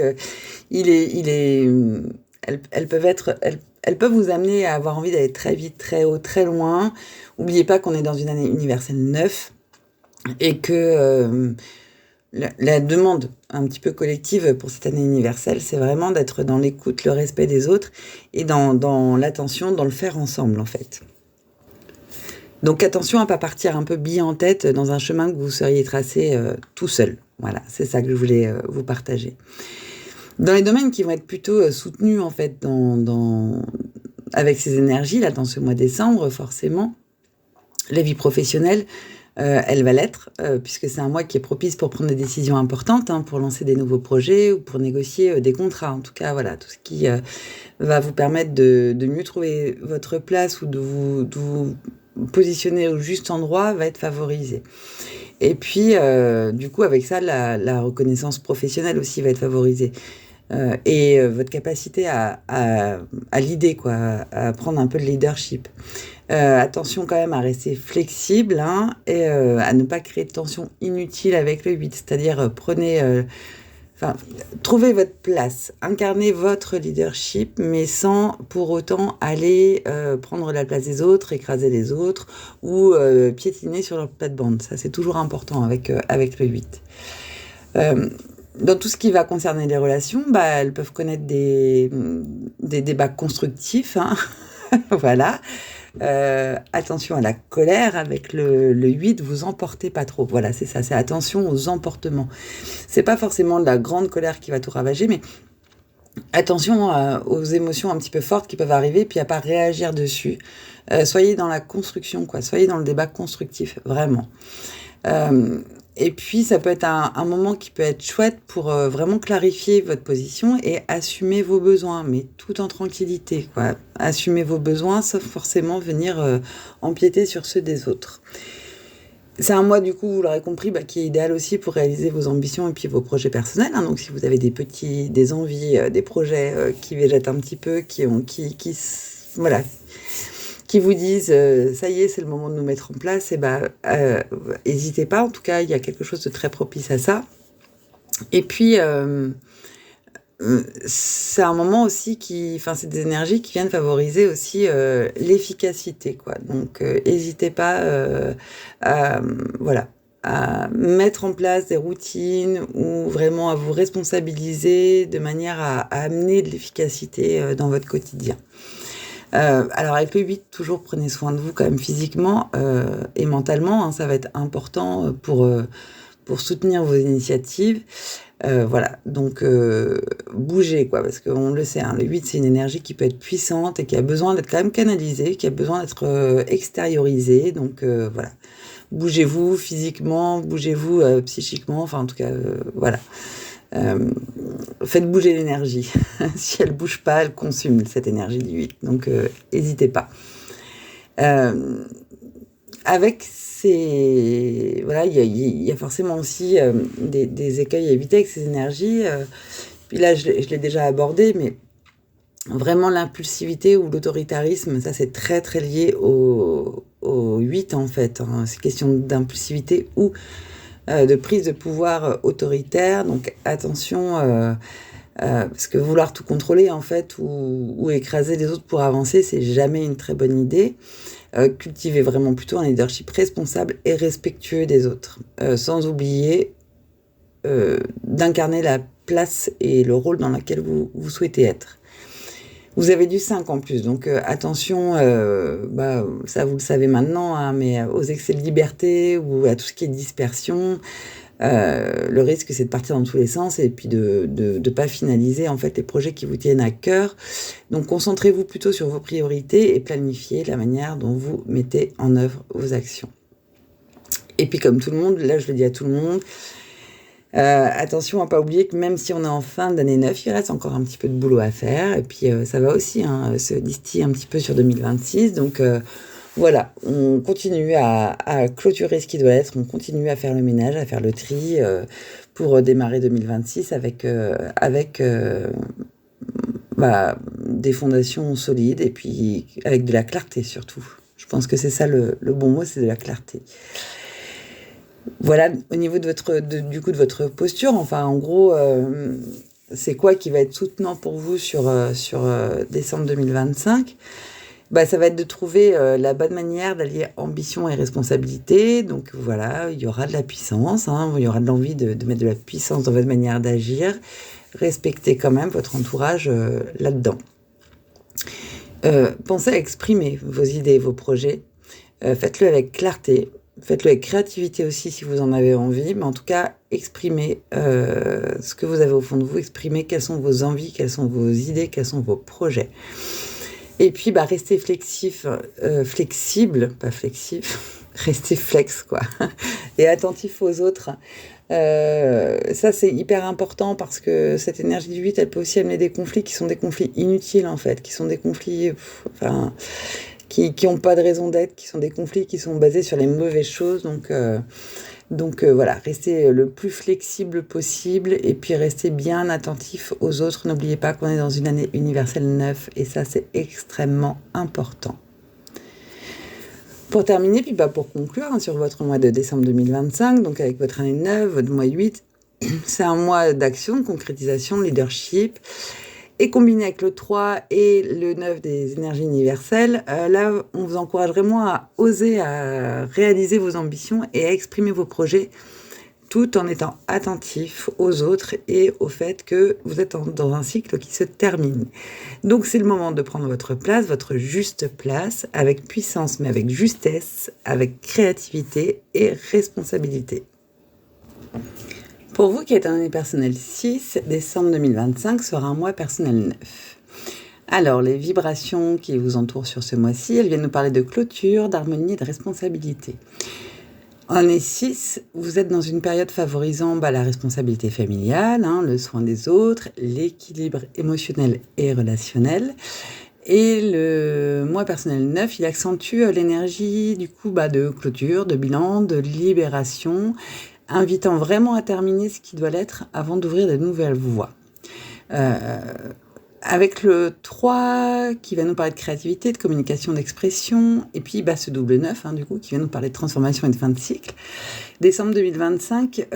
elles peuvent vous amener à avoir envie d'aller très vite, très haut, très loin. N'oubliez pas qu'on est dans une année universelle 9 et que la demande un petit peu collective pour cette année universelle, c'est vraiment d'être dans l'écoute, le respect des autres et dans l'attention, dans le faire ensemble en fait. Donc attention à ne pas partir un peu bille en tête dans un chemin que vous seriez tracé tout seul. Voilà, c'est ça que je voulais vous partager. Dans les domaines qui vont être plutôt soutenus en fait avec ces énergies là dans ce mois de décembre, forcément, la vie professionnelle, elle va l'être, puisque c'est un mois qui est propice pour prendre des décisions importantes, pour lancer des nouveaux projets ou pour négocier des contrats. En tout cas, voilà, tout ce qui va vous permettre de mieux trouver votre place ou de vous positionné au juste endroit va être favorisé. Et puis, du coup, avec ça, la reconnaissance professionnelle aussi va être favorisée. Et votre capacité à l'idée, quoi, à prendre un peu de leadership. Attention quand même à rester flexible, hein, et à ne pas créer de tension inutile avec le 8. C'est-à-dire, trouvez votre place, incarnez votre leadership, mais sans pour autant aller prendre la place des autres, écraser les autres ou piétiner sur leur plate-bande. Ça, c'est toujours important avec le 8. Dans tout ce qui va concerner les relations, elles peuvent connaître des débats constructifs, hein. Voilà. Attention à la colère avec le 8, vous emportez pas trop. Voilà, c'est ça, c'est attention aux emportements. C'est pas forcément de la grande colère qui va tout ravager, mais attention aux émotions un petit peu fortes qui peuvent arriver, puis à pas réagir dessus. Soyez dans la construction, quoi. Soyez dans le débat constructif, vraiment. Et puis, ça peut être un moment qui peut être chouette pour vraiment clarifier votre position et assumer vos besoins, mais tout en tranquillité, quoi. Assumer vos besoins, sauf forcément venir empiéter sur ceux des autres. C'est un mois, du coup, vous l'aurez compris, qui est idéal aussi pour réaliser vos ambitions et puis vos projets personnels, hein. Donc, si vous avez des envies, des projets qui végètent un petit peu, voilà, qui vous disent ça y est, c'est le moment de nous mettre en place, et n'hésitez pas. En tout cas, il y a quelque chose de très propice à ça. Et puis, c'est un moment aussi c'est des énergies qui viennent favoriser aussi l'efficacité, quoi. Donc, n'hésitez pas à mettre en place des routines ou vraiment à vous responsabiliser de manière à amener de l'efficacité dans votre quotidien. Alors avec le 8, toujours prenez soin de vous quand même physiquement et mentalement, hein, ça va être important pour soutenir vos initiatives. Voilà, donc bougez, quoi, parce qu'on le sait, hein, le 8 c'est une énergie qui peut être puissante et qui a besoin d'être quand même canalisée, qui a besoin d'être extériorisée, donc voilà. Bougez-vous physiquement, bougez-vous psychiquement, enfin en tout cas, voilà. Faites bouger l'énergie. Si elle bouge pas, elle consume cette énergie du 8. Donc, n'hésitez pas. Avec ces... Voilà, il y a forcément aussi des écueils à éviter avec ces énergies. Puis là, je l'ai déjà abordé, mais vraiment l'impulsivité ou l'autoritarisme, ça c'est très très lié au 8 en fait, hein. C'est question d'impulsivité ou de prise de pouvoir autoritaire. Donc attention, parce que vouloir tout contrôler en fait ou écraser les autres pour avancer, c'est jamais une très bonne idée. Cultivez vraiment plutôt un leadership responsable et respectueux des autres, sans oublier d'incarner la place et le rôle dans lequel vous souhaitez être. Vous avez du 5 en plus, donc attention, ça vous le savez maintenant, hein, mais aux excès de liberté ou à tout ce qui est dispersion, le risque c'est de partir dans tous les sens et puis de pas finaliser en fait les projets qui vous tiennent à cœur. Donc concentrez-vous plutôt sur vos priorités et planifiez la manière dont vous mettez en œuvre vos actions. Et puis comme tout le monde, là je le dis à tout le monde, attention à pas oublier que même si on est en fin d'année 9, il reste encore un petit peu de boulot à faire. Et puis ça va aussi se distiller un petit peu sur 2026. Donc voilà, on continue à clôturer ce qui doit être. On continue à faire le ménage, à faire le tri pour démarrer 2026 avec des fondations solides et puis avec de la clarté surtout. Je pense que c'est ça le bon mot, c'est de la clarté. Voilà, au niveau de votre posture, enfin, en gros, c'est quoi qui va être soutenant pour vous sur décembre 2025 ? Ça va être de trouver la bonne manière d'allier ambition et responsabilité. Donc voilà, il y aura de la puissance, hein, il y aura de l'envie de mettre de la puissance dans votre manière d'agir. Respectez quand même votre entourage là-dedans. Pensez à exprimer vos idées, vos projets. Faites-le avec clarté. Faites-le avec créativité aussi si vous en avez envie, mais en tout cas, exprimez ce que vous avez au fond de vous, exprimez quelles sont vos envies, quelles sont vos idées, quels sont vos projets. Et puis, restez flexible, pas flexif, restez flex, quoi, et attentif aux autres. Ça, c'est hyper important parce que cette énergie du 8, elle peut aussi amener des conflits qui sont des conflits inutiles, en fait, qui sont des conflits, qui ont pas de raison d'être, qui sont des conflits qui sont basés sur les mauvaises choses. Donc voilà, restez le plus flexible possible et puis restez bien attentif aux autres. N'oubliez pas qu'on est dans une année universelle 9 et ça, c'est extrêmement important. Pour terminer, puis pour conclure sur votre mois de décembre 2025, donc avec votre année 9, votre mois 8, c'est un mois d'action, de concrétisation, de leadership. Et combiné avec le 3 et le 9 des énergies universelles, là, on vous encourage vraiment à oser, à réaliser vos ambitions et à exprimer vos projets tout en étant attentif aux autres et au fait que vous êtes dans un cycle qui se termine. Donc c'est le moment de prendre votre place, votre juste place, avec puissance mais avec justesse, avec créativité et responsabilité. Pour vous qui êtes un année personnelle 6, décembre 2025 sera un mois personnel 9. Alors, les vibrations qui vous entourent sur ce mois-ci, elles viennent nous parler de clôture, d'harmonie et de responsabilité. En année 6, vous êtes dans une période favorisant la responsabilité familiale, le soin des autres, l'équilibre émotionnel et relationnel. Et le mois personnel 9, il accentue l'énergie du coup de clôture, de bilan, de libération, invitant vraiment à terminer ce qui doit l'être avant d'ouvrir de nouvelles voies. Avec le 3 qui va nous parler de créativité, de communication, d'expression, et puis ce double 9 du coup qui va nous parler de transformation et de fin de cycle, décembre 2025,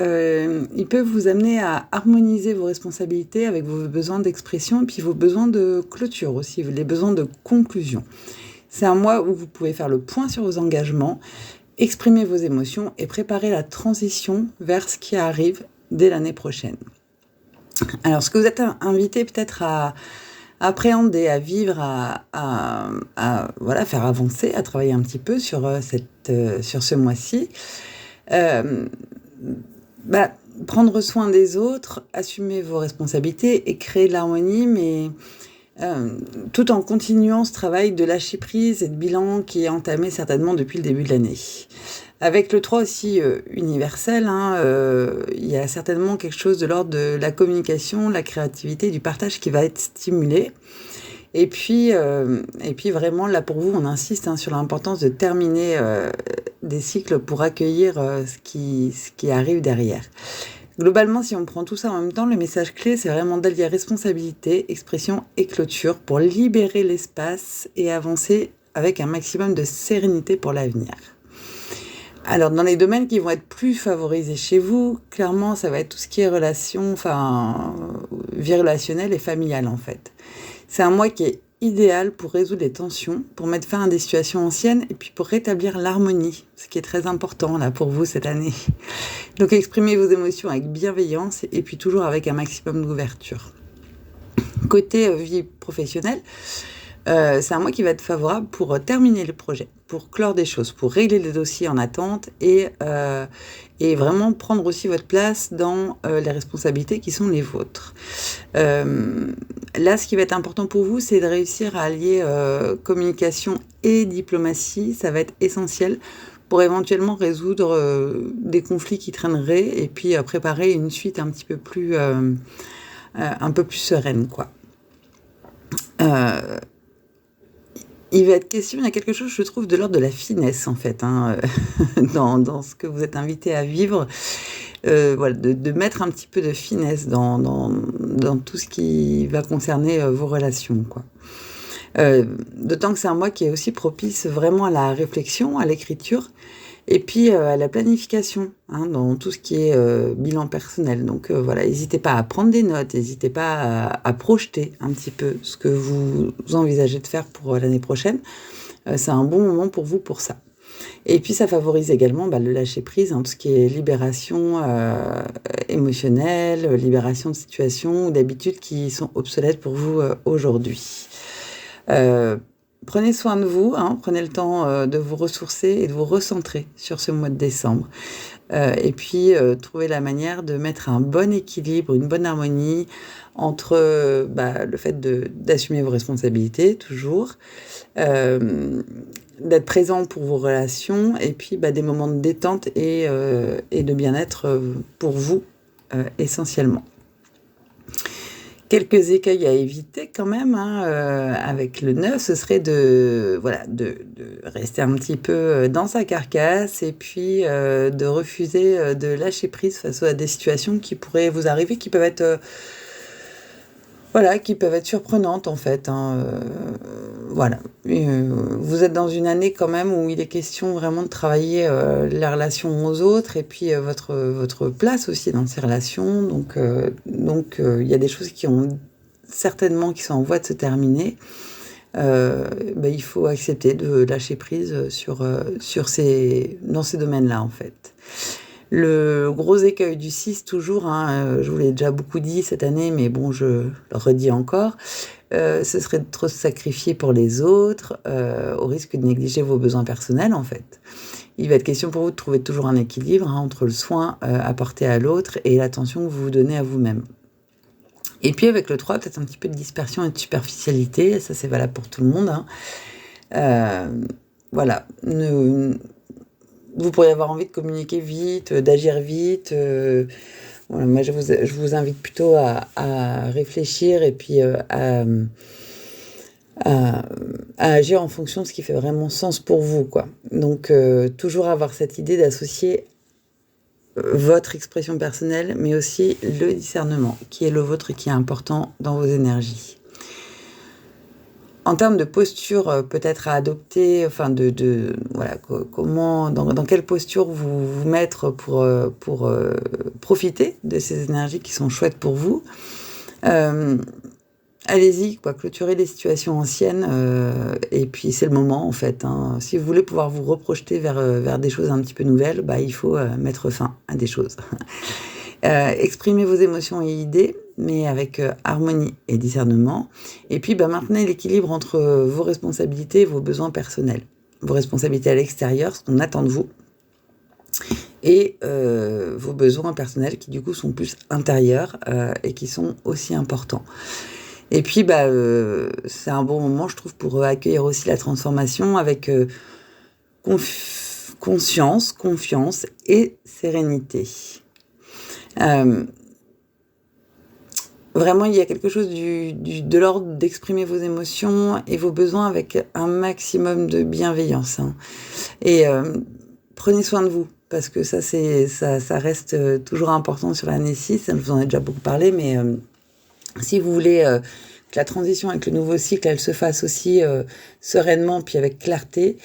il peut vous amener à harmoniser vos responsabilités avec vos besoins d'expression et puis vos besoins de clôture aussi, les besoins de conclusion. C'est un mois où vous pouvez faire le point sur vos engagements, exprimer vos émotions et préparer la transition vers ce qui arrive dès l'année prochaine. Alors, ce que vous êtes invité peut-être à appréhender, à vivre, à faire avancer, à travailler un petit peu sur ce mois-ci, prendre soin des autres, assumer vos responsabilités et créer de l'harmonie, mais tout en continuant ce travail de lâcher prise et de bilan qui est entamé certainement depuis le début de l'année. Avec le 3 aussi universel, il y a certainement quelque chose de l'ordre de la communication, la créativité, du partage qui va être stimulé. Et puis vraiment, là pour vous, on insiste sur l'importance de terminer des cycles pour accueillir ce qui arrive derrière. Globalement, si on prend tout ça en même temps, le message clé, c'est vraiment d'allier responsabilité, expression et clôture pour libérer l'espace et avancer avec un maximum de sérénité pour l'avenir. Alors, dans les domaines qui vont être plus favorisés chez vous, clairement, ça va être tout ce qui est vie relationnelle et familiale, en fait. C'est un mois qui est idéal pour résoudre les tensions, pour mettre fin à des situations anciennes et puis pour rétablir l'harmonie, ce qui est très important là pour vous cette année. Donc, exprimez vos émotions avec bienveillance et puis toujours avec un maximum d'ouverture. Côté vie professionnelle, c'est un mois qui va être favorable pour terminer le projet, pour clore des choses, pour régler les dossiers en attente et vraiment prendre aussi votre place dans les responsabilités qui sont les vôtres. Là, ce qui va être important pour vous, c'est de réussir à allier communication et diplomatie. Ça va être essentiel pour éventuellement résoudre des conflits qui traîneraient et puis préparer une suite un peu plus sereine, quoi. Il va être question, il y a quelque chose, je trouve, de l'ordre de la finesse, en fait, dans ce que vous êtes invité à vivre, de mettre un petit peu de finesse dans tout ce qui va concerner vos relations, quoi. D'autant que c'est un mois qui est aussi propice vraiment à la réflexion, à l'écriture, et puis à la planification, dans tout ce qui est bilan personnel. Donc n'hésitez pas à prendre des notes, n'hésitez pas à projeter un petit peu ce que vous envisagez de faire pour l'année prochaine. C'est un bon moment pour vous pour ça. Et puis ça favorise également le lâcher-prise, tout ce qui est libération émotionnelle, libération de situations ou d'habitudes qui sont obsolètes pour vous aujourd'hui. Prenez soin de vous, prenez le temps de vous ressourcer et de vous recentrer sur ce mois de décembre. Et puis, trouvez la manière de mettre un bon équilibre, une bonne harmonie entre le fait d'assumer vos responsabilités, toujours, d'être présent pour vos relations, et puis des moments de détente et de bien-être pour vous, essentiellement. quelques écueils à éviter quand même, hein, avec le 9, ce serait de rester un petit peu dans sa carcasse et puis de refuser de lâcher prise face à des situations qui pourraient vous arriver, qui peuvent être surprenantes en fait, hein, voilà. Vous êtes dans une année quand même où il est question vraiment de travailler la relation aux autres et puis votre place aussi dans ces relations. Donc il y a des choses qui sont en voie de se terminer. Il faut accepter de lâcher prise dans ces domaines-là en fait. Le gros écueil du 6, toujours, hein, je vous l'ai déjà beaucoup dit cette année, mais bon, je le redis encore, ce serait de trop se sacrifier pour les autres, au risque de négliger vos besoins personnels, en fait. Il va être question pour vous de trouver toujours un équilibre entre le soin apporté à l'autre et l'attention que vous vous donnez à vous-même. Et puis avec le 3, peut-être un petit peu de dispersion et de superficialité, ça c'est valable pour tout le monde, hein. Voilà, vous pourriez avoir envie de communiquer vite, d'agir vite. Voilà, moi, je vous invite plutôt à réfléchir et puis à agir en fonction de ce qui fait vraiment sens pour vous, quoi. Donc, toujours avoir cette idée d'associer votre expression personnelle, mais aussi le discernement, qui est le vôtre et qui est important dans vos énergies. En termes de posture peut-être à adopter, enfin comment, dans quelle posture vous mettre pour profiter de ces énergies qui sont chouettes pour vous. Allez-y, clôturez les situations anciennes et puis c'est le moment en fait, hein. Si vous voulez pouvoir vous reprojeter vers des choses un petit peu nouvelles, il faut mettre fin à des choses. Exprimez vos émotions et idées, mais avec harmonie et discernement. Et puis, maintenez l'équilibre entre vos responsabilités et vos besoins personnels. Vos responsabilités à l'extérieur, ce qu'on attend de vous, et vos besoins personnels qui, du coup, sont plus intérieurs et qui sont aussi importants. Et puis, c'est un bon moment, je trouve, pour accueillir aussi la transformation avec conscience, confiance et sérénité. Vraiment, il y a quelque chose de l'ordre d'exprimer vos émotions et vos besoins avec un maximum de bienveillance, hein. Et prenez soin de vous, parce que ça reste toujours important sur l'année 6, je vous en ai déjà beaucoup parlé, mais si vous voulez que la transition avec le nouveau cycle, elle se fasse aussi sereinement, puis avec clarté,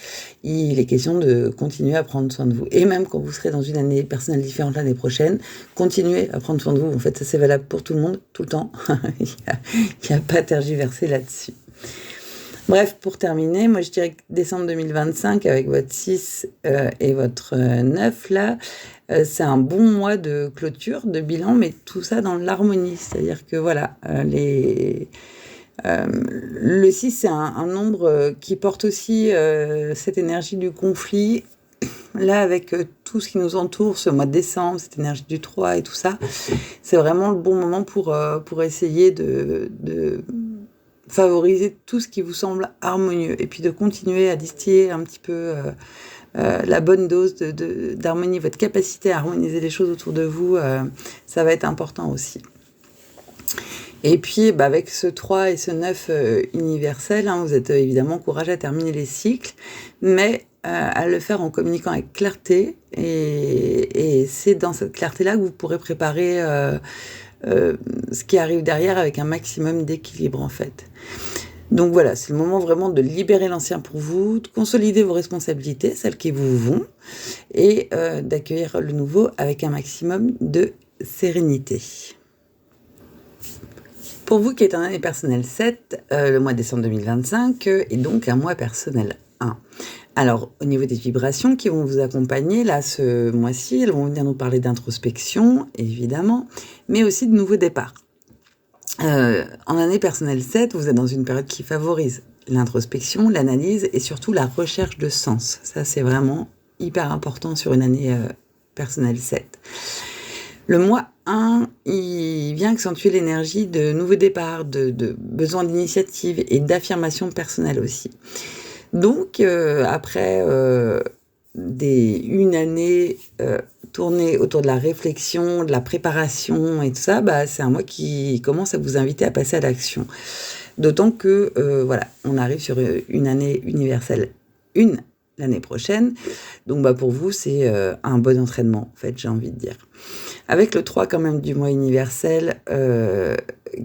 il est question de continuer à prendre soin de vous. Et même quand vous serez dans une année personnelle différente l'année prochaine, continuez à prendre soin de vous. En fait, ça c'est valable pour tout le monde, tout le temps. Il n'y a pas à tergiverser là-dessus. Bref, pour terminer, moi je dirais que décembre 2025, avec votre 6 et votre 9, là, c'est un bon mois de clôture, de bilan, mais tout ça dans l'harmonie. C'est-à-dire que voilà, le 6, c'est un nombre qui porte aussi cette énergie du conflit. Là, avec tout ce qui nous entoure, ce mois de décembre, cette énergie du 3 et tout ça, c'est vraiment le bon moment pour essayer de favoriser tout ce qui vous semble harmonieux et puis de continuer à distiller un petit peu la bonne dose d'harmonie, votre capacité à harmoniser les choses autour de vous, ça va être important aussi. Et puis, avec ce 3 et ce 9 universel, hein, vous êtes évidemment encouragé à terminer les cycles, mais à le faire en communiquant avec clarté, et c'est dans cette clarté-là que vous pourrez préparer ce qui arrive derrière avec un maximum d'équilibre, en fait. Donc voilà, c'est le moment vraiment de libérer l'ancien pour vous, de consolider vos responsabilités, celles qui vous vont, et d'accueillir le nouveau avec un maximum de sérénité. Pour vous qui êtes en année personnelle 7, le mois de décembre 2025 est donc un mois personnel 1. Alors, au niveau des vibrations qui vont vous accompagner, là, ce mois-ci, elles vont venir nous parler d'introspection, évidemment, mais aussi de nouveaux départs. En année personnelle 7, vous êtes dans une période qui favorise l'introspection, l'analyse et surtout la recherche de sens. Ça, c'est vraiment hyper important sur une année personnelle 7. Le mois 1, il vient accentuer l'énergie de nouveaux départs, de besoin d'initiative et d'affirmation personnelle aussi. Donc, après une année tournée autour de la réflexion, de la préparation et tout ça, c'est un mois qui commence à vous inviter à passer à l'action. D'autant que, on arrive sur une année universelle, l'année prochaine. Donc, pour vous, c'est un bon entraînement, en fait, j'ai envie de dire. Avec le 3 quand même du mois universel,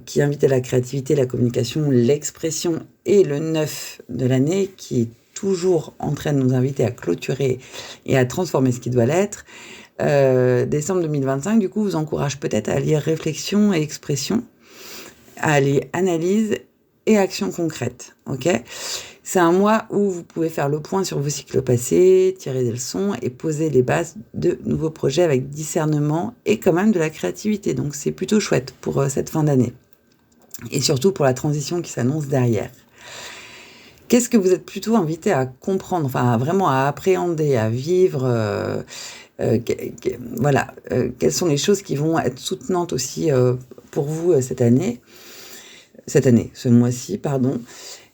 qui invite à la créativité, la communication, l'expression, et le 9 de l'année, qui est toujours en train de nous inviter à clôturer et à transformer ce qui doit l'être. Décembre 2025, du coup, vous encourage peut-être à allier réflexion et expression, à allier analyse et action concrète, ok ? C'est un mois où vous pouvez faire le point sur vos cycles passés, tirer des leçons et poser les bases de nouveaux projets avec discernement et quand même de la créativité. Donc c'est plutôt chouette pour cette fin d'année. Et surtout pour la transition qui s'annonce derrière. Qu'est-ce que vous êtes plutôt invité à comprendre, enfin vraiment à appréhender, à vivre quelles sont les choses qui vont être soutenantes aussi pour vous ce mois-ci, pardon.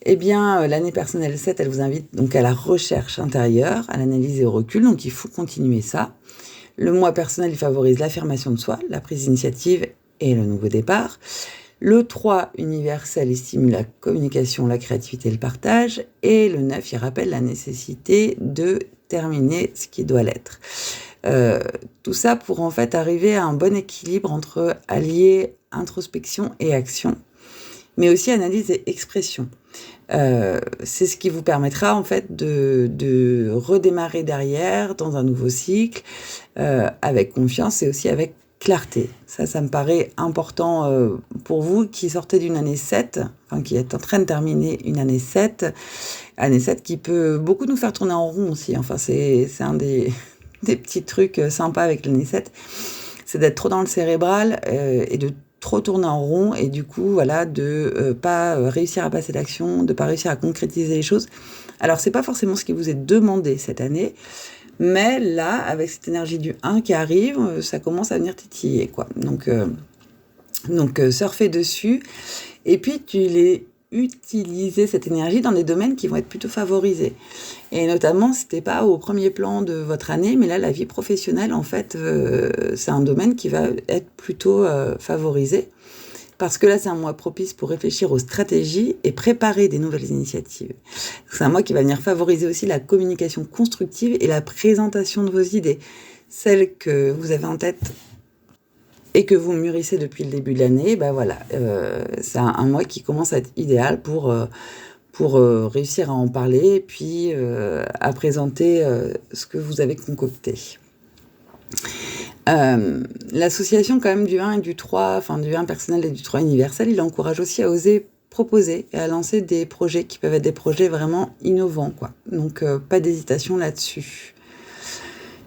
Eh bien, l'année personnelle 7, elle vous invite donc à la recherche intérieure, à l'analyse et au recul, donc il faut continuer ça. Le mois personnel, il favorise l'affirmation de soi, la prise d'initiative et le nouveau départ. Le 3 universel, il stimule la communication, la créativité et le partage. Et le 9, il rappelle la nécessité de terminer ce qui doit l'être. Tout ça pour en fait arriver à un bon équilibre entre allier introspection et action, mais aussi analyse et expression. C'est ce qui vous permettra en fait de redémarrer derrière dans un nouveau cycle avec confiance et aussi avec clarté. Ça me paraît important pour vous qui sortez d'une année 7, enfin qui êtes en train de terminer une année 7 qui peut beaucoup nous faire tourner en rond aussi. Enfin, c'est un des petits trucs sympas avec l'année 7, c'est d'être trop dans le cérébral et de trop tourner en rond et du coup, de pas réussir à passer l'action, de pas réussir à concrétiser les choses. Alors, c'est pas forcément ce qui vous est demandé cette année, mais là, avec cette énergie du 1 qui arrive, ça commence à venir titiller, quoi. Donc surfez dessus et puis utiliser cette énergie dans des domaines qui vont être plutôt favorisés. Et notamment, c'était pas au premier plan de votre année, mais là, la vie professionnelle, en fait, c'est un domaine qui va être plutôt favorisé. Parce que là, c'est un mois propice pour réfléchir aux stratégies et préparer des nouvelles initiatives. C'est un mois qui va venir favoriser aussi la communication constructive et la présentation de vos idées. Celles que vous avez en tête et que vous mûrissez depuis le début de l'année, c'est un mois qui commence à être idéal pour réussir à en parler et puis à présenter ce que vous avez concocté. L'association quand même du 1 et du 3, enfin du 1 personnel et du 3 universel, il encourage aussi à oser proposer et à lancer des projets qui peuvent être des projets vraiment innovants, quoi. Donc pas d'hésitation là-dessus.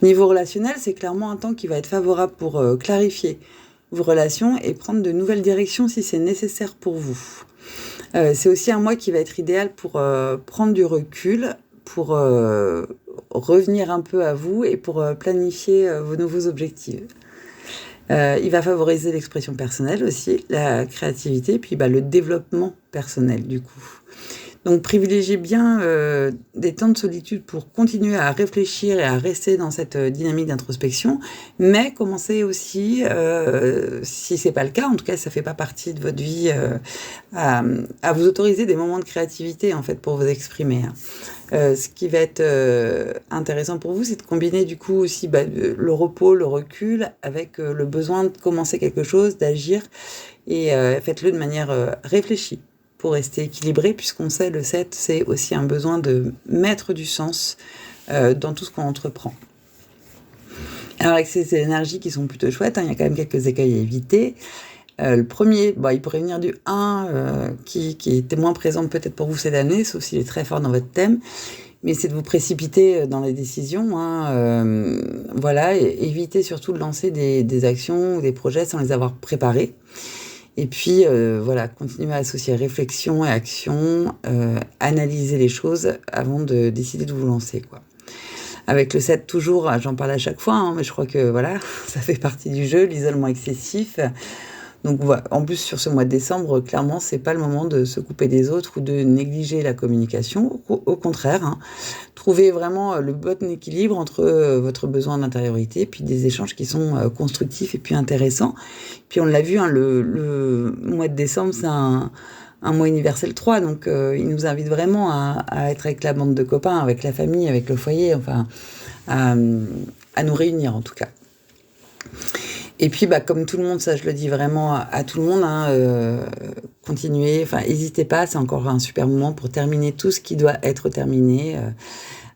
Niveau relationnel, c'est clairement un temps qui va être favorable pour clarifier vos relations et prendre de nouvelles directions si c'est nécessaire pour vous. C'est aussi un mois qui va être idéal pour prendre du recul, pour revenir un peu à vous et pour planifier vos nouveaux objectifs. Il va favoriser l'expression personnelle aussi, la créativité, puis le développement personnel du coup. Donc privilégiez bien des temps de solitude pour continuer à réfléchir et à rester dans cette dynamique d'introspection, mais commencez aussi, si c'est pas le cas, en tout cas ça fait pas partie de votre vie, à vous autoriser des moments de créativité en fait pour vous exprimer. Ce qui va être intéressant pour vous, c'est de combiner du coup aussi le repos, le recul avec le besoin de commencer quelque chose, d'agir, et faites-le de manière réfléchie pour rester équilibré, puisqu'on sait, le 7, c'est aussi un besoin de mettre du sens dans tout ce qu'on entreprend. Alors avec ces énergies qui sont plutôt chouettes, il y a quand même quelques écueils à éviter. Le premier, il pourrait venir du 1, qui était moins présent peut-être pour vous cette année, sauf s'il est très fort dans votre thème, mais c'est de vous précipiter dans les décisions, et éviter surtout de lancer des actions ou des projets sans les avoir préparés. Et puis, continuer à associer réflexion et action, analyser les choses avant de décider de vous lancer, quoi. Avec le 7, toujours, j'en parle à chaque fois, mais je crois que ça fait partie du jeu, l'isolement excessif. Donc voilà, en plus sur ce mois de décembre, clairement, c'est pas le moment de se couper des autres ou de négliger la communication. Au contraire, hein, trouvez vraiment le bon équilibre entre votre besoin d'intériorité, puis des échanges qui sont constructifs et puis intéressants. Puis on l'a vu, hein, le mois de décembre, c'est un mois universel 3, donc il nous invite vraiment à être avec la bande de copains, avec la famille, avec le foyer, enfin, à nous réunir en tout cas. Et puis, comme tout le monde, ça je le dis vraiment à tout le monde, hein, continuez, enfin, n'hésitez pas, c'est encore un super moment pour terminer tout ce qui doit être terminé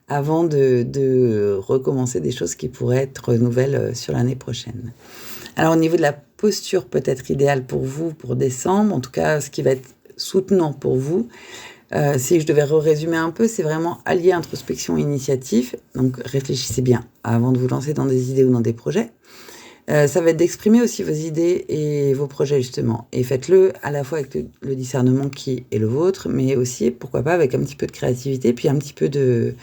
avant de recommencer des choses qui pourraient être nouvelles sur l'année prochaine. Alors, au niveau de la posture peut-être idéale pour vous, pour décembre, en tout cas, ce qui va être soutenant pour vous, si je devais résumer un peu, c'est vraiment allier introspection et initiative. Donc, réfléchissez bien avant de vous lancer dans des idées ou dans des projets. Ça va être d'exprimer aussi vos idées et vos projets, justement. Et faites-le à la fois avec le discernement qui est le vôtre, mais aussi, pourquoi pas, avec un petit peu de créativité, puis un petit peu de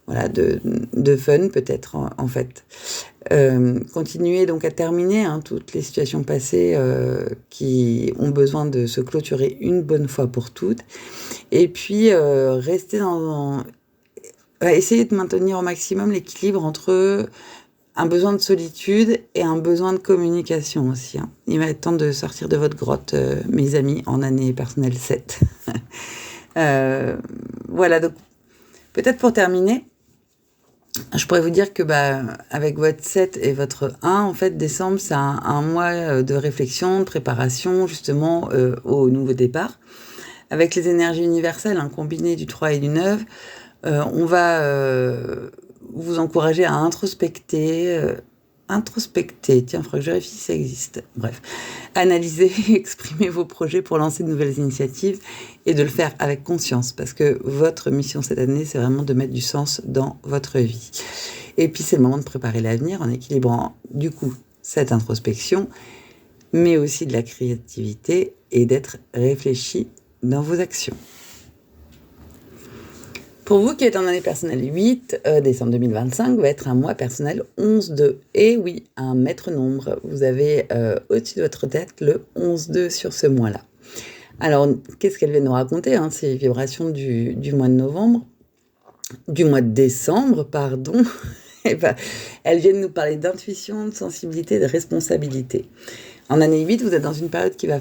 fun, peut-être, en fait. Continuez donc à terminer toutes les situations passées qui ont besoin de se clôturer une bonne fois pour toutes. Et puis, restez essayez de maintenir au maximum l'équilibre entre un besoin de solitude et un besoin de communication aussi. Hein. Il va être temps de sortir de votre grotte, mes amis, en année personnelle 7. Voilà, donc peut-être pour terminer, je pourrais vous dire que avec votre 7 et votre 1, en fait, décembre, c'est un mois de réflexion, de préparation, justement, au nouveau départ. Avec les énergies universelles, combinées du 3 et du 9, on va vous encourager à introspecter. Tiens, il faudra que je vérifie si ça existe. Bref, analyser, exprimer vos projets pour lancer de nouvelles initiatives et de le faire avec conscience, parce que votre mission cette année, c'est vraiment de mettre du sens dans votre vie. Et puis, c'est le moment de préparer l'avenir en équilibrant, du coup, cette introspection, mais aussi de la créativité et d'être réfléchi dans vos actions. Pour vous qui êtes en année personnelle 8, décembre 2025 va être un mois personnel 11-2. Et oui, un maître nombre. Vous avez au-dessus de votre tête le 11-2 sur ce mois-là. Alors, qu'est-ce qu'elle vient nous raconter ces vibrations du mois de novembre, du mois de décembre, pardon. Elles viennent nous parler d'intuition, de sensibilité, de responsabilité. En année 8, vous êtes dans une période qui va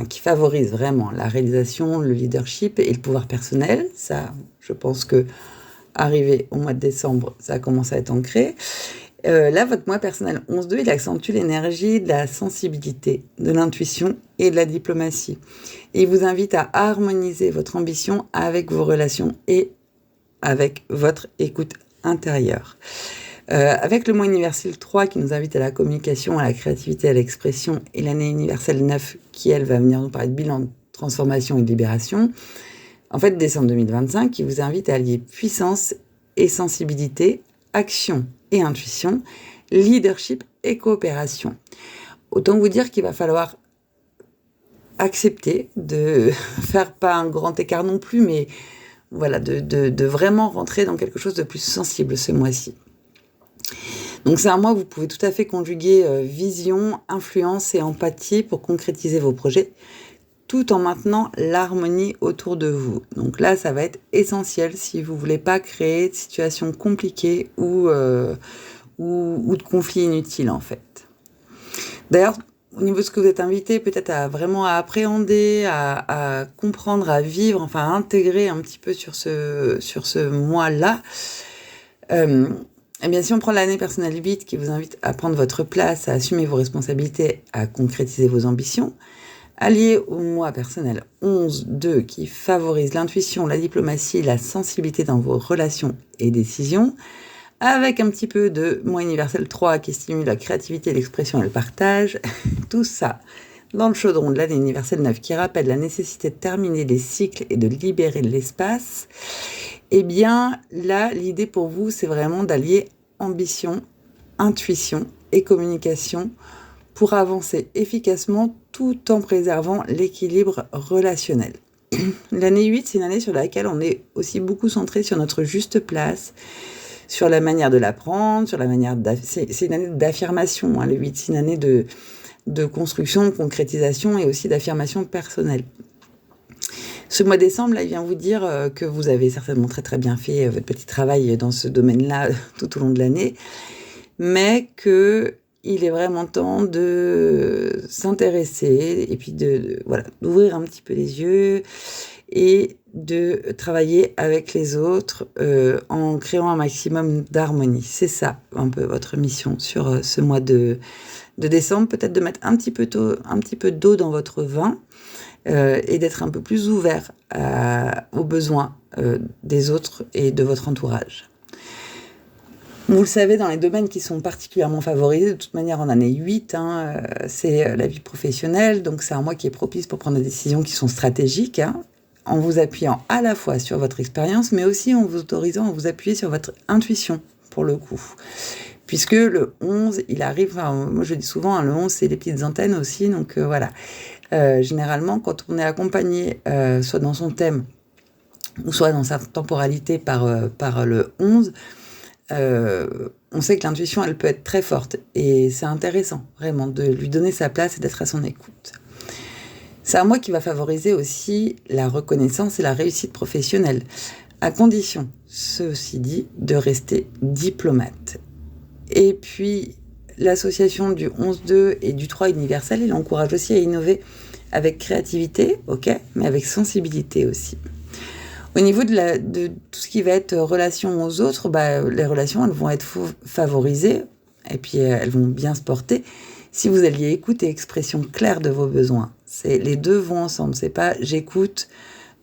qui favorise vraiment la réalisation, le leadership et le pouvoir personnel. Ça, je pense que arrivé au mois de décembre, ça commence à être ancré. Là, votre mois personnel 11-2, il accentue l'énergie de la sensibilité, de l'intuition et de la diplomatie. Et il vous invite à harmoniser votre ambition avec vos relations et avec votre écoute intérieure. Avec le mois universel 3 qui nous invite à la communication, à la créativité, à l'expression, et l'année universelle 9 qui, elle, va venir nous parler de bilan, de transformation et de libération, en fait, décembre 2025, qui vous invite à allier puissance et sensibilité, action et intuition, leadership et coopération. Autant vous dire qu'il va falloir accepter de faire pas un grand écart non plus, mais voilà, de vraiment rentrer dans quelque chose de plus sensible ce mois-ci. Donc c'est un mois où vous pouvez tout à fait conjuguer vision, influence et empathie pour concrétiser vos projets, tout en maintenant l'harmonie autour de vous. Donc là, ça va être essentiel si vous ne voulez pas créer de situations compliquées ou de conflits inutiles, en fait. D'ailleurs, au niveau de ce que vous êtes invité, peut-être à appréhender, à comprendre, à vivre, enfin à intégrer un petit peu sur ce mois-là. Eh bien, si on prend l'année personnelle 8 qui vous invite à prendre votre place, à assumer vos responsabilités, à concrétiser vos ambitions, allié au mois personnel 11-2 qui favorise l'intuition, la diplomatie, la sensibilité dans vos relations et décisions, avec un petit peu de mois universel 3 qui stimule la créativité, l'expression et le partage, tout ça dans le chaudron de l'année universelle 9 qui rappelle la nécessité de terminer les cycles et de libérer l'espace. Eh bien, là, l'idée pour vous, c'est vraiment d'allier ambition, intuition et communication pour avancer efficacement tout en préservant l'équilibre relationnel. L'année 8, c'est une année sur laquelle on est aussi beaucoup centré sur notre juste place, sur la manière de l'apprendre, sur la manière c'est une année d'affirmation, le 8, c'est une année de construction, de concrétisation et aussi d'affirmation personnelle. Ce mois de décembre, là, il vient vous dire que vous avez certainement très très bien fait votre petit travail dans ce domaine-là tout au long de l'année, mais qu'il est vraiment temps de s'intéresser et puis voilà, d'ouvrir un petit peu les yeux et de travailler avec les autres en créant un maximum d'harmonie. C'est ça un peu votre mission sur ce mois de décembre, peut-être de mettre un petit peu d'eau dans votre vin et d'être un peu plus ouvert aux besoins des autres et de votre entourage. Vous le savez, dans les domaines qui sont particulièrement favorisés, de toute manière en année 8, c'est la vie professionnelle, donc c'est un mois qui est propice pour prendre des décisions qui sont stratégiques, en vous appuyant à la fois sur votre expérience, mais aussi en vous autorisant à vous appuyer sur votre intuition, pour le coup. Puisque le 11, il arrive, moi je dis souvent, le 11 c'est les petites antennes aussi, donc voilà. Généralement, quand on est accompagné, soit dans son thème, ou soit dans sa temporalité par le 11, on sait que l'intuition, elle peut être très forte. Et c'est intéressant, vraiment, de lui donner sa place et d'être à son écoute. C'est un mois qui va favoriser aussi la reconnaissance et la réussite professionnelle, à condition, ceci dit, de rester diplomate. Et puis, l'association du 11-2 et du 3 universel, il encourage aussi à innover avec créativité, ok, mais avec sensibilité aussi. Au niveau de tout ce qui va être relation aux autres, les relations, elles vont être favorisées et puis elles vont bien se porter si vous alliez écoute et expression claire de vos besoins. Les deux vont ensemble. C'est pas j'écoute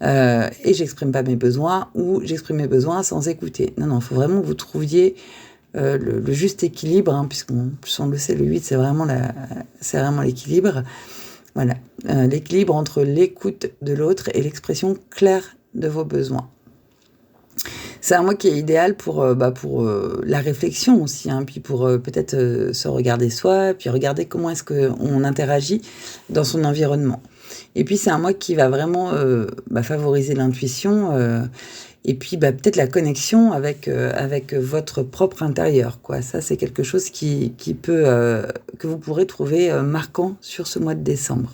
et j'exprime pas mes besoins ou j'exprime mes besoins sans écouter. Non, il faut vraiment que vous trouviez le juste équilibre, puisqu'on le sait, le 8, c'est vraiment l'équilibre. Voilà, l'équilibre entre l'écoute de l'autre et l'expression claire de vos besoins. C'est un mois qui est idéal pour la réflexion aussi, puis pour peut-être se regarder soi, puis regarder comment est-ce qu'on interagit dans son environnement. Et puis c'est un mois qui va vraiment favoriser l'intuition et puis peut-être la connexion avec votre propre intérieur, quoi. Ça, c'est quelque chose qui peut que vous pourrez trouver marquant sur ce mois de décembre.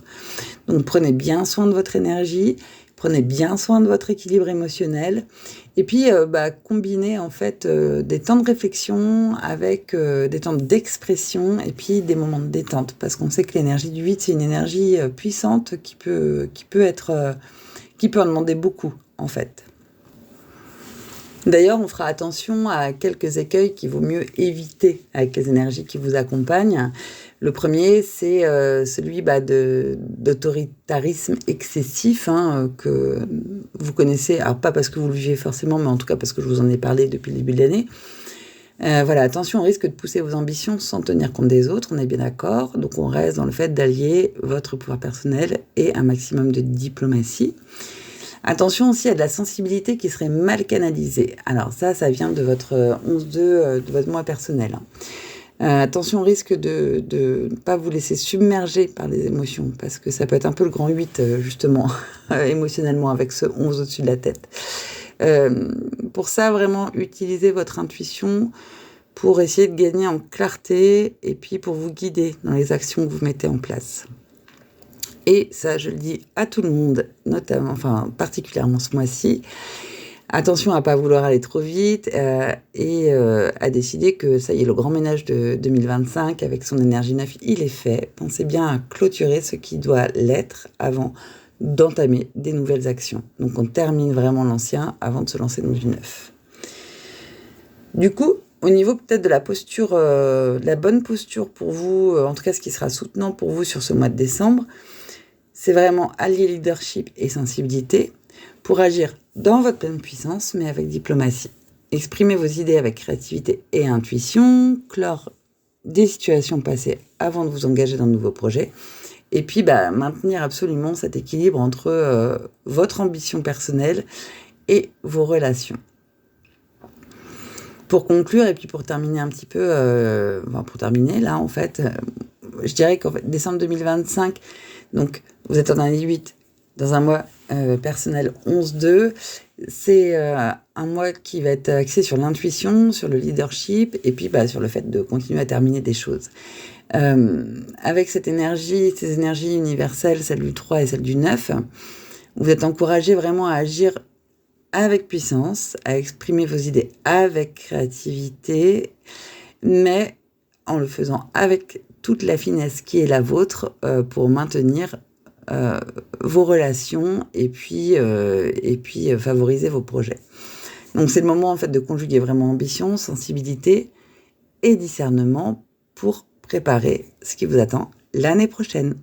Donc prenez bien soin de votre énergie. Prenez bien soin de votre équilibre émotionnel et puis combinez en fait des temps de réflexion avec des temps d'expression et puis des moments de détente, parce qu'on sait que l'énergie du 8, c'est une énergie puissante qui peut en demander beaucoup en fait. D'ailleurs, on fera attention à quelques écueils qu'il vaut mieux éviter avec les énergies qui vous accompagnent. Le premier, c'est celui d'autoritarisme excessif que vous connaissez. Alors, pas parce que vous le vivez forcément, mais en tout cas parce que je vous en ai parlé depuis le début de l'année. Attention au risque de pousser vos ambitions sans tenir compte des autres, on est bien d'accord. Donc, on reste dans le fait d'allier votre pouvoir personnel et un maximum de diplomatie. Attention aussi à de la sensibilité qui serait mal canalisée. Alors ça vient de votre 11-2, de votre moi personnel. Attention au risque de ne pas vous laisser submerger par les émotions, parce que ça peut être un peu le grand 8, justement, émotionnellement, avec ce 11 au-dessus de la tête. Pour ça, vraiment, utilisez votre intuition pour essayer de gagner en clarté et puis pour vous guider dans les actions que vous mettez en place. Et ça, je le dis à tout le monde, particulièrement ce mois-ci. Attention à ne pas vouloir aller trop vite et à décider que ça y est, le grand ménage de 2025 avec son énergie 9, il est fait. Pensez bien à clôturer ce qui doit l'être avant d'entamer des nouvelles actions. Donc on termine vraiment l'ancien avant de se lancer dans du neuf. Du coup, au niveau peut-être de la posture, de la bonne posture pour vous, en tout cas ce qui sera soutenant pour vous sur ce mois de décembre, c'est vraiment allier leadership et sensibilité pour agir dans votre pleine puissance, mais avec diplomatie. Exprimez vos idées avec créativité et intuition, clore des situations passées avant de vous engager dans de nouveaux projets, et puis maintenir absolument cet équilibre entre votre ambition personnelle et vos relations. Pour conclure, et puis pour terminer un petit peu, je dirais qu'en fait, décembre 2025, donc vous êtes en année 8, dans un mois personnel 11-2, c'est un mois qui va être axé sur l'intuition, sur le leadership, et puis sur le fait de continuer à terminer des choses. Avec cette énergie, ces énergies universelles, celle du 3 et celle du 9, vous êtes encouragé vraiment à agir avec puissance, à exprimer vos idées avec créativité, mais en le faisant avec toute la finesse qui est la vôtre pour maintenir vos relations et puis favoriser vos projets. Donc c'est le moment en fait de conjuguer vraiment ambition, sensibilité et discernement pour préparer ce qui vous attend l'année prochaine.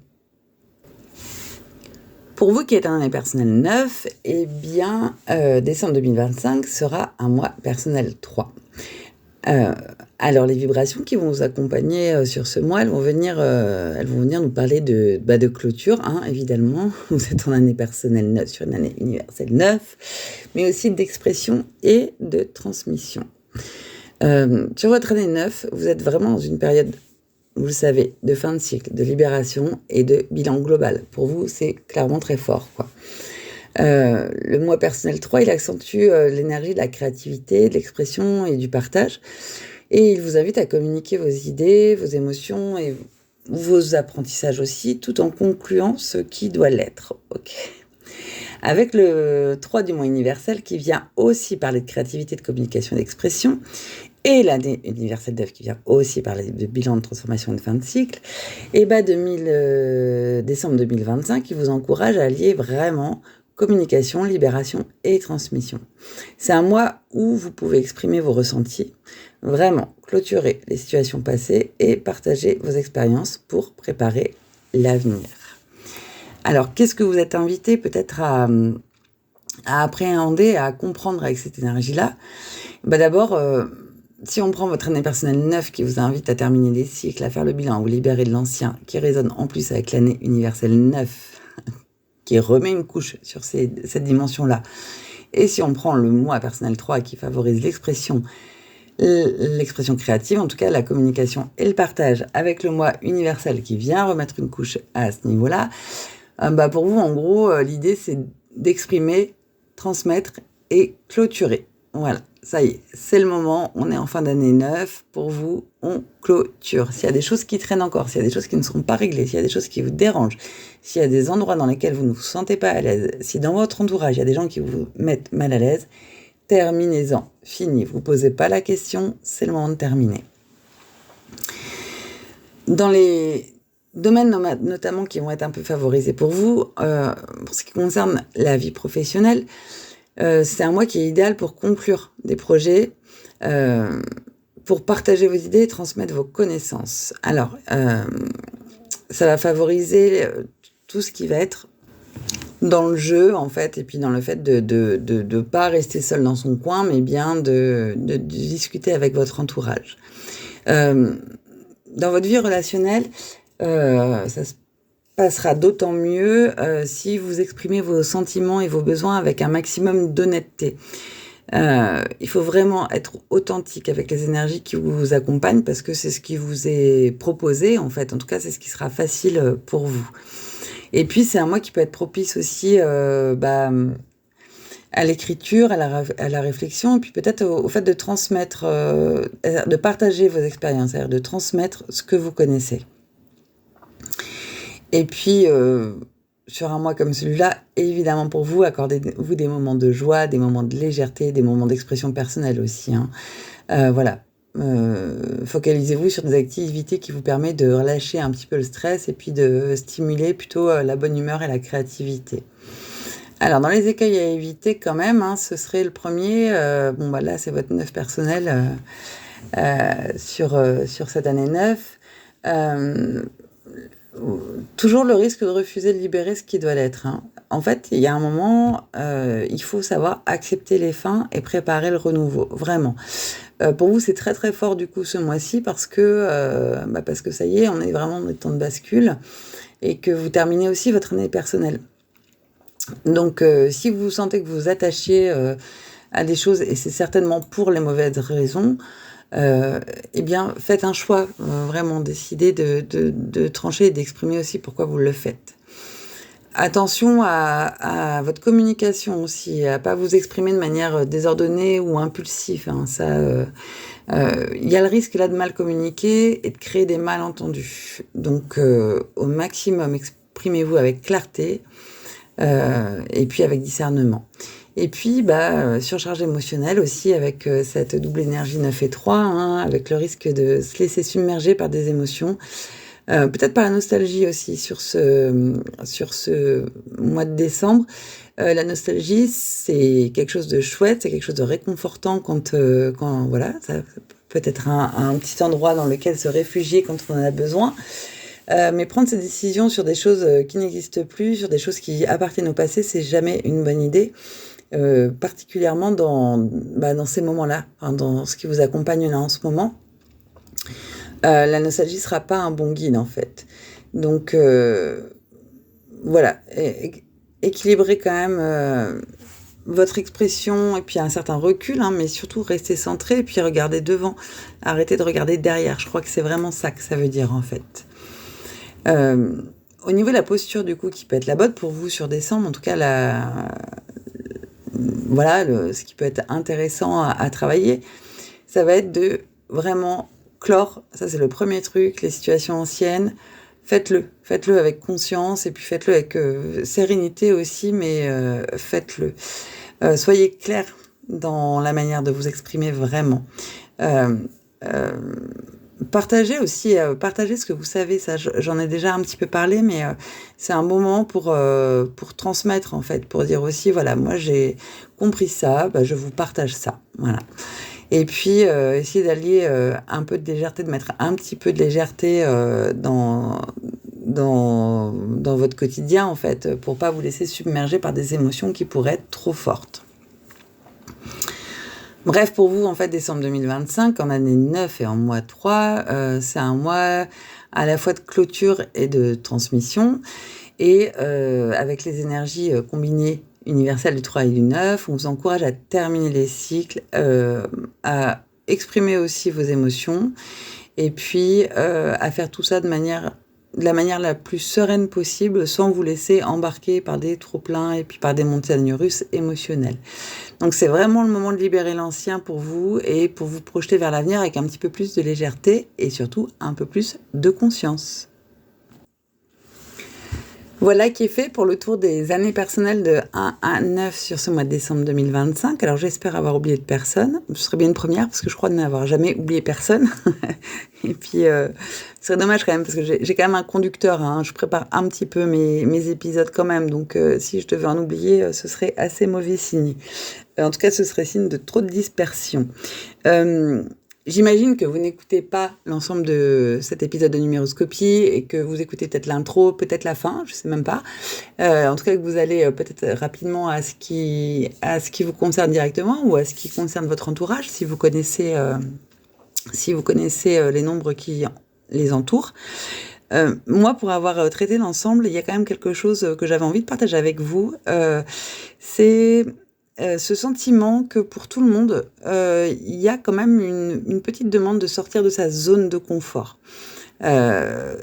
Pour vous qui êtes un année personnelle 9, eh bien, décembre 2025 sera un mois personnel 3. Alors, les vibrations qui vont vous accompagner sur ce mois, elles vont venir nous parler de clôture, hein, évidemment. Vous êtes en année personnelle 9 sur une année universelle 9, mais aussi d'expression et de transmission. Sur votre année 9, vous êtes vraiment dans une période, vous le savez, de fin de cycle, de libération et de bilan global. Pour vous, c'est clairement très fort, quoi. Le mois personnel 3, il accentue l'énergie de la créativité, de l'expression et du partage. Et il vous invite à communiquer vos idées, vos émotions et vos apprentissages aussi, tout en concluant ce qui doit l'être. Ok. Avec le 3 du mois universel qui vient aussi parler de créativité, de communication et d'expression, et l'année universelle d'œuvre qui vient aussi parler de bilan de transformation et de fin de cycle, et décembre 2025, il vous encourage à allier vraiment communication, libération et transmission. C'est un mois où vous pouvez exprimer vos ressentis, vraiment clôturer les situations passées et partager vos expériences pour préparer l'avenir. Alors, qu'est-ce que vous êtes invité peut-être à appréhender, à comprendre avec cette énergie-là ? D'abord, si on prend votre année personnelle 9 qui vous invite à terminer les cycles, à faire le bilan, à vous libérer de l'ancien, qui résonne en plus avec l'année universelle 9, qui remet une couche sur cette dimension-là. Et si on prend le mois personnel 3 qui favorise l'expression créative, en tout cas la communication et le partage, avec le mois universel qui vient remettre une couche à ce niveau-là, pour vous, en gros, l'idée, c'est d'exprimer, transmettre et clôturer. Voilà, ça y est, c'est le moment, on est en fin d'année 9, pour vous, on clôture. S'il y a des choses qui traînent encore, s'il y a des choses qui ne seront pas réglées, s'il y a des choses qui vous dérangent, s'il y a des endroits dans lesquels vous ne vous sentez pas à l'aise, si dans votre entourage, il y a des gens qui vous mettent mal à l'aise, terminez-en, fini. Vous ne posez pas la question, c'est le moment de terminer. Dans les domaines notamment qui vont être un peu favorisés pour vous, pour ce qui concerne la vie professionnelle, c'est un mois qui est idéal pour conclure des projets, pour partager vos idées et transmettre vos connaissances. Alors, ça va favoriser tout ce qui va être dans le jeu, en fait, et puis dans le fait de pas rester seul dans son coin, mais bien de discuter avec votre entourage. Dans votre vie relationnelle, ça se passera d'autant mieux si vous exprimez vos sentiments et vos besoins avec un maximum d'honnêteté. Il faut vraiment être authentique avec les énergies qui vous accompagnent parce que c'est ce qui vous est proposé, en fait. En tout cas, c'est ce qui sera facile pour vous. Et puis, c'est un mois qui peut être propice aussi à l'écriture, à la réflexion, et puis peut-être au fait de transmettre, de partager vos expériences, c'est-à-dire de transmettre ce que vous connaissez. Et puis, sur un mois comme celui-là, évidemment pour vous, accordez-vous des moments de joie, des moments de légèreté, des moments d'expression personnelle aussi. Voilà. Focalisez-vous sur des activités qui vous permettent de relâcher un petit peu le stress et puis de stimuler plutôt la bonne humeur et la créativité. Alors, dans les écueils à éviter quand même, ce serait le premier, là c'est votre 9 personnel sur cette année 9. Toujours le risque de refuser de libérer ce qui doit l'être. En fait, il y a un moment, il faut savoir accepter les fins et préparer le renouveau, vraiment. Pour vous, c'est très très fort du coup ce mois-ci parce que ça y est, on est vraiment dans des temps de bascule et que vous terminez aussi votre année personnelle. Donc, si vous sentez que vous vous attachez à des choses et c'est certainement pour les mauvaises raisons, faites un choix, vraiment décidez de trancher et d'exprimer aussi pourquoi vous le faites. Attention à votre communication aussi, à pas vous exprimer de manière désordonnée ou impulsive, hein. Il y a le risque là de mal communiquer et de créer des malentendus. Donc, au maximum, exprimez-vous avec clarté et puis avec discernement. Et puis, surcharge émotionnelle aussi avec cette double énergie 9 et 3, hein, avec le risque de se laisser submerger par des émotions. Peut-être par la nostalgie aussi sur ce mois de décembre. La nostalgie, c'est quelque chose de chouette, c'est quelque chose de réconfortant quand voilà, ça peut être un petit endroit dans lequel se réfugier quand on en a besoin. Mais prendre ces décisions sur des choses qui n'existent plus, sur des choses qui appartiennent au passé, c'est jamais une bonne idée. Particulièrement dans ces moments-là, hein, dans ce qui vous accompagne là en ce moment. La nostalgie ne sera pas un bon guide en fait. Donc voilà, équilibrez quand même votre expression et puis un certain recul, hein, mais surtout restez centré et puis regardez devant. Arrêtez de regarder derrière. Je crois que c'est vraiment ça que ça veut dire en fait. Au niveau de la posture du coup qui peut être la bonne pour vous sur décembre, en tout cas ce qui peut être intéressant à travailler, ça va être de vraiment clore, ça c'est le premier truc, les situations anciennes, faites-le avec conscience et puis faites-le avec sérénité aussi, mais faites-le. Soyez clair dans la manière de vous exprimer vraiment. Partagez aussi, partagez ce que vous savez, ça j'en ai déjà un petit peu parlé, mais c'est un bon moment pour transmettre en fait, pour dire aussi voilà, moi j'ai compris ça, je vous partage ça, voilà. Et puis essayez d'allier un peu de légèreté, de mettre un petit peu de légèreté dans votre quotidien en fait, pour pas vous laisser submerger par des émotions qui pourraient être trop fortes. Bref, pour vous, en fait, décembre 2025, en année 9 et en mois 3, c'est un mois à la fois de clôture et de transmission. Et avec les énergies combinées universelles du 3 et du 9, on vous encourage à terminer les cycles, à exprimer aussi vos émotions, et puis à faire tout ça de la manière la plus sereine possible, sans vous laisser embarquer par des trop-pleins et puis par des montagnes russes émotionnelles. Donc c'est vraiment le moment de libérer l'ancien pour vous et pour vous projeter vers l'avenir avec un petit peu plus de légèreté et surtout un peu plus de conscience. Voilà qui est fait pour le tour des années personnelles de 1 à 9 sur ce mois de décembre 2025. Alors j'espère avoir oublié de personne. Ce serait bien une première parce que je crois n'avoir jamais oublié personne. Et puis ce serait dommage quand même parce que j'ai quand même un conducteur. Hein. Je prépare un petit peu mes épisodes quand même. Donc si je devais en oublier, ce serait assez mauvais signe. En tout cas, ce serait signe de trop de dispersion. J'imagine que vous n'écoutez pas l'ensemble de cet épisode de numéroscopie et que vous écoutez peut-être l'intro, peut-être la fin, je sais même pas. En tout cas, que vous allez peut-être rapidement à ce qui vous concerne directement ou à ce qui concerne votre entourage, si vous connaissez les nombres qui les entourent. Moi, pour avoir traité l'ensemble, il y a quand même quelque chose que j'avais envie de partager avec vous. C'est ce sentiment que pour tout le monde, il y a quand même une petite demande de sortir de sa zone de confort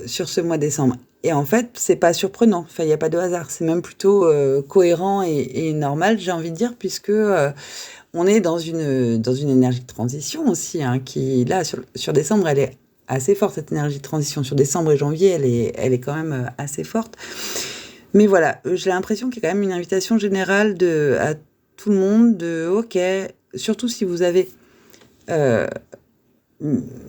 sur ce mois de décembre. Et en fait, c'est pas surprenant. Enfin, il n'y a pas de hasard. C'est même plutôt cohérent et normal, j'ai envie de dire, puisque on est dans une énergie de transition aussi, hein, qui là sur décembre, elle est assez forte, cette énergie de transition. Sur décembre et janvier, elle est quand même assez forte. Mais voilà, j'ai l'impression qu'il y a quand même une invitation générale à tout le monde ok, surtout si vous avez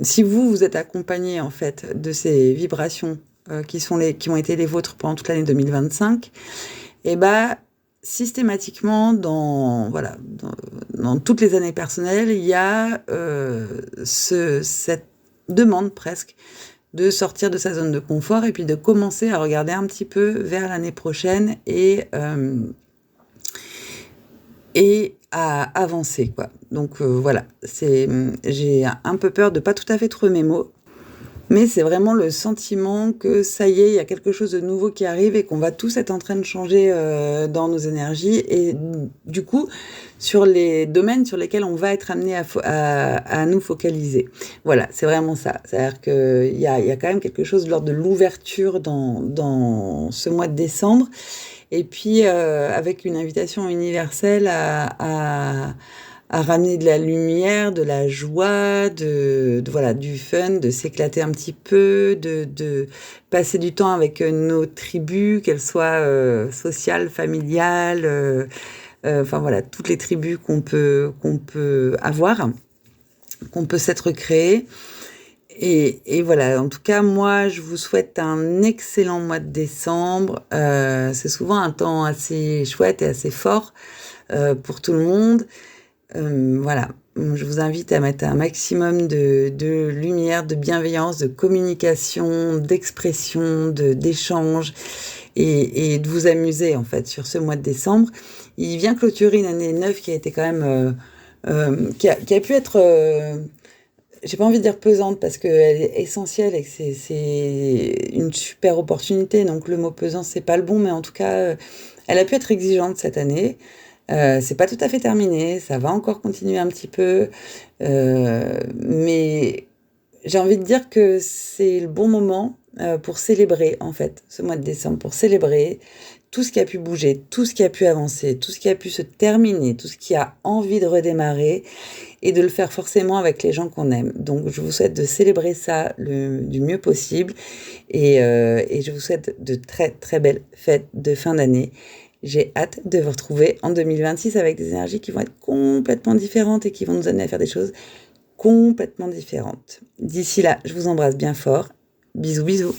si vous êtes accompagné en fait de ces vibrations qui ont été les vôtres pendant toute l'année 2025, et systématiquement dans toutes les années personnelles, il y a cette demande presque de sortir de sa zone de confort et puis de commencer à regarder un petit peu vers l'année prochaine et à avancer, quoi. Donc voilà, j'ai un peu peur de pas tout à fait trouver mes mots, mais c'est vraiment le sentiment que ça y est, il y a quelque chose de nouveau qui arrive et qu'on va tous être en train de changer dans nos énergies. Et du coup, sur les domaines sur lesquels on va être amené à nous focaliser. Voilà, c'est vraiment ça. C'est-à-dire qu'il y a quand même quelque chose de l'ordre de l'ouverture dans ce mois de décembre. Et puis, avec une invitation universelle à ramener de la lumière, de la joie, voilà, du fun, de s'éclater un petit peu, de passer du temps avec nos tribus, qu'elles soient sociales, familiales, enfin voilà, toutes les tribus qu'on peut avoir, qu'on peut s'être créées. Et voilà, en tout cas, moi, je vous souhaite un excellent mois de décembre. C'est souvent un temps assez chouette et assez fort pour tout le monde. Voilà, je vous invite à mettre un maximum de lumière, de bienveillance, de communication, d'expression, d'échange et de vous amuser en fait sur ce mois de décembre. Il vient clôturer une année neuve qui a été quand même, qui a pu être, j'ai pas envie de dire pesante parce qu'elle est essentielle et que c'est une super opportunité. Donc le mot pesant c'est pas le bon, mais en tout cas, elle a pu être exigeante cette année. C'est pas tout à fait terminé, ça va encore continuer un petit peu, mais j'ai envie de dire que c'est le bon moment pour célébrer en fait ce mois de décembre, pour célébrer tout ce qui a pu bouger, tout ce qui a pu avancer, tout ce qui a pu se terminer, tout ce qui a envie de redémarrer et de le faire forcément avec les gens qu'on aime. Donc je vous souhaite de célébrer ça du mieux possible et je vous souhaite de très très belles fêtes de fin d'année. J'ai hâte de vous retrouver en 2026 avec des énergies qui vont être complètement différentes et qui vont nous amener à faire des choses complètement différentes. D'ici là, je vous embrasse bien fort. Bisous, bisous.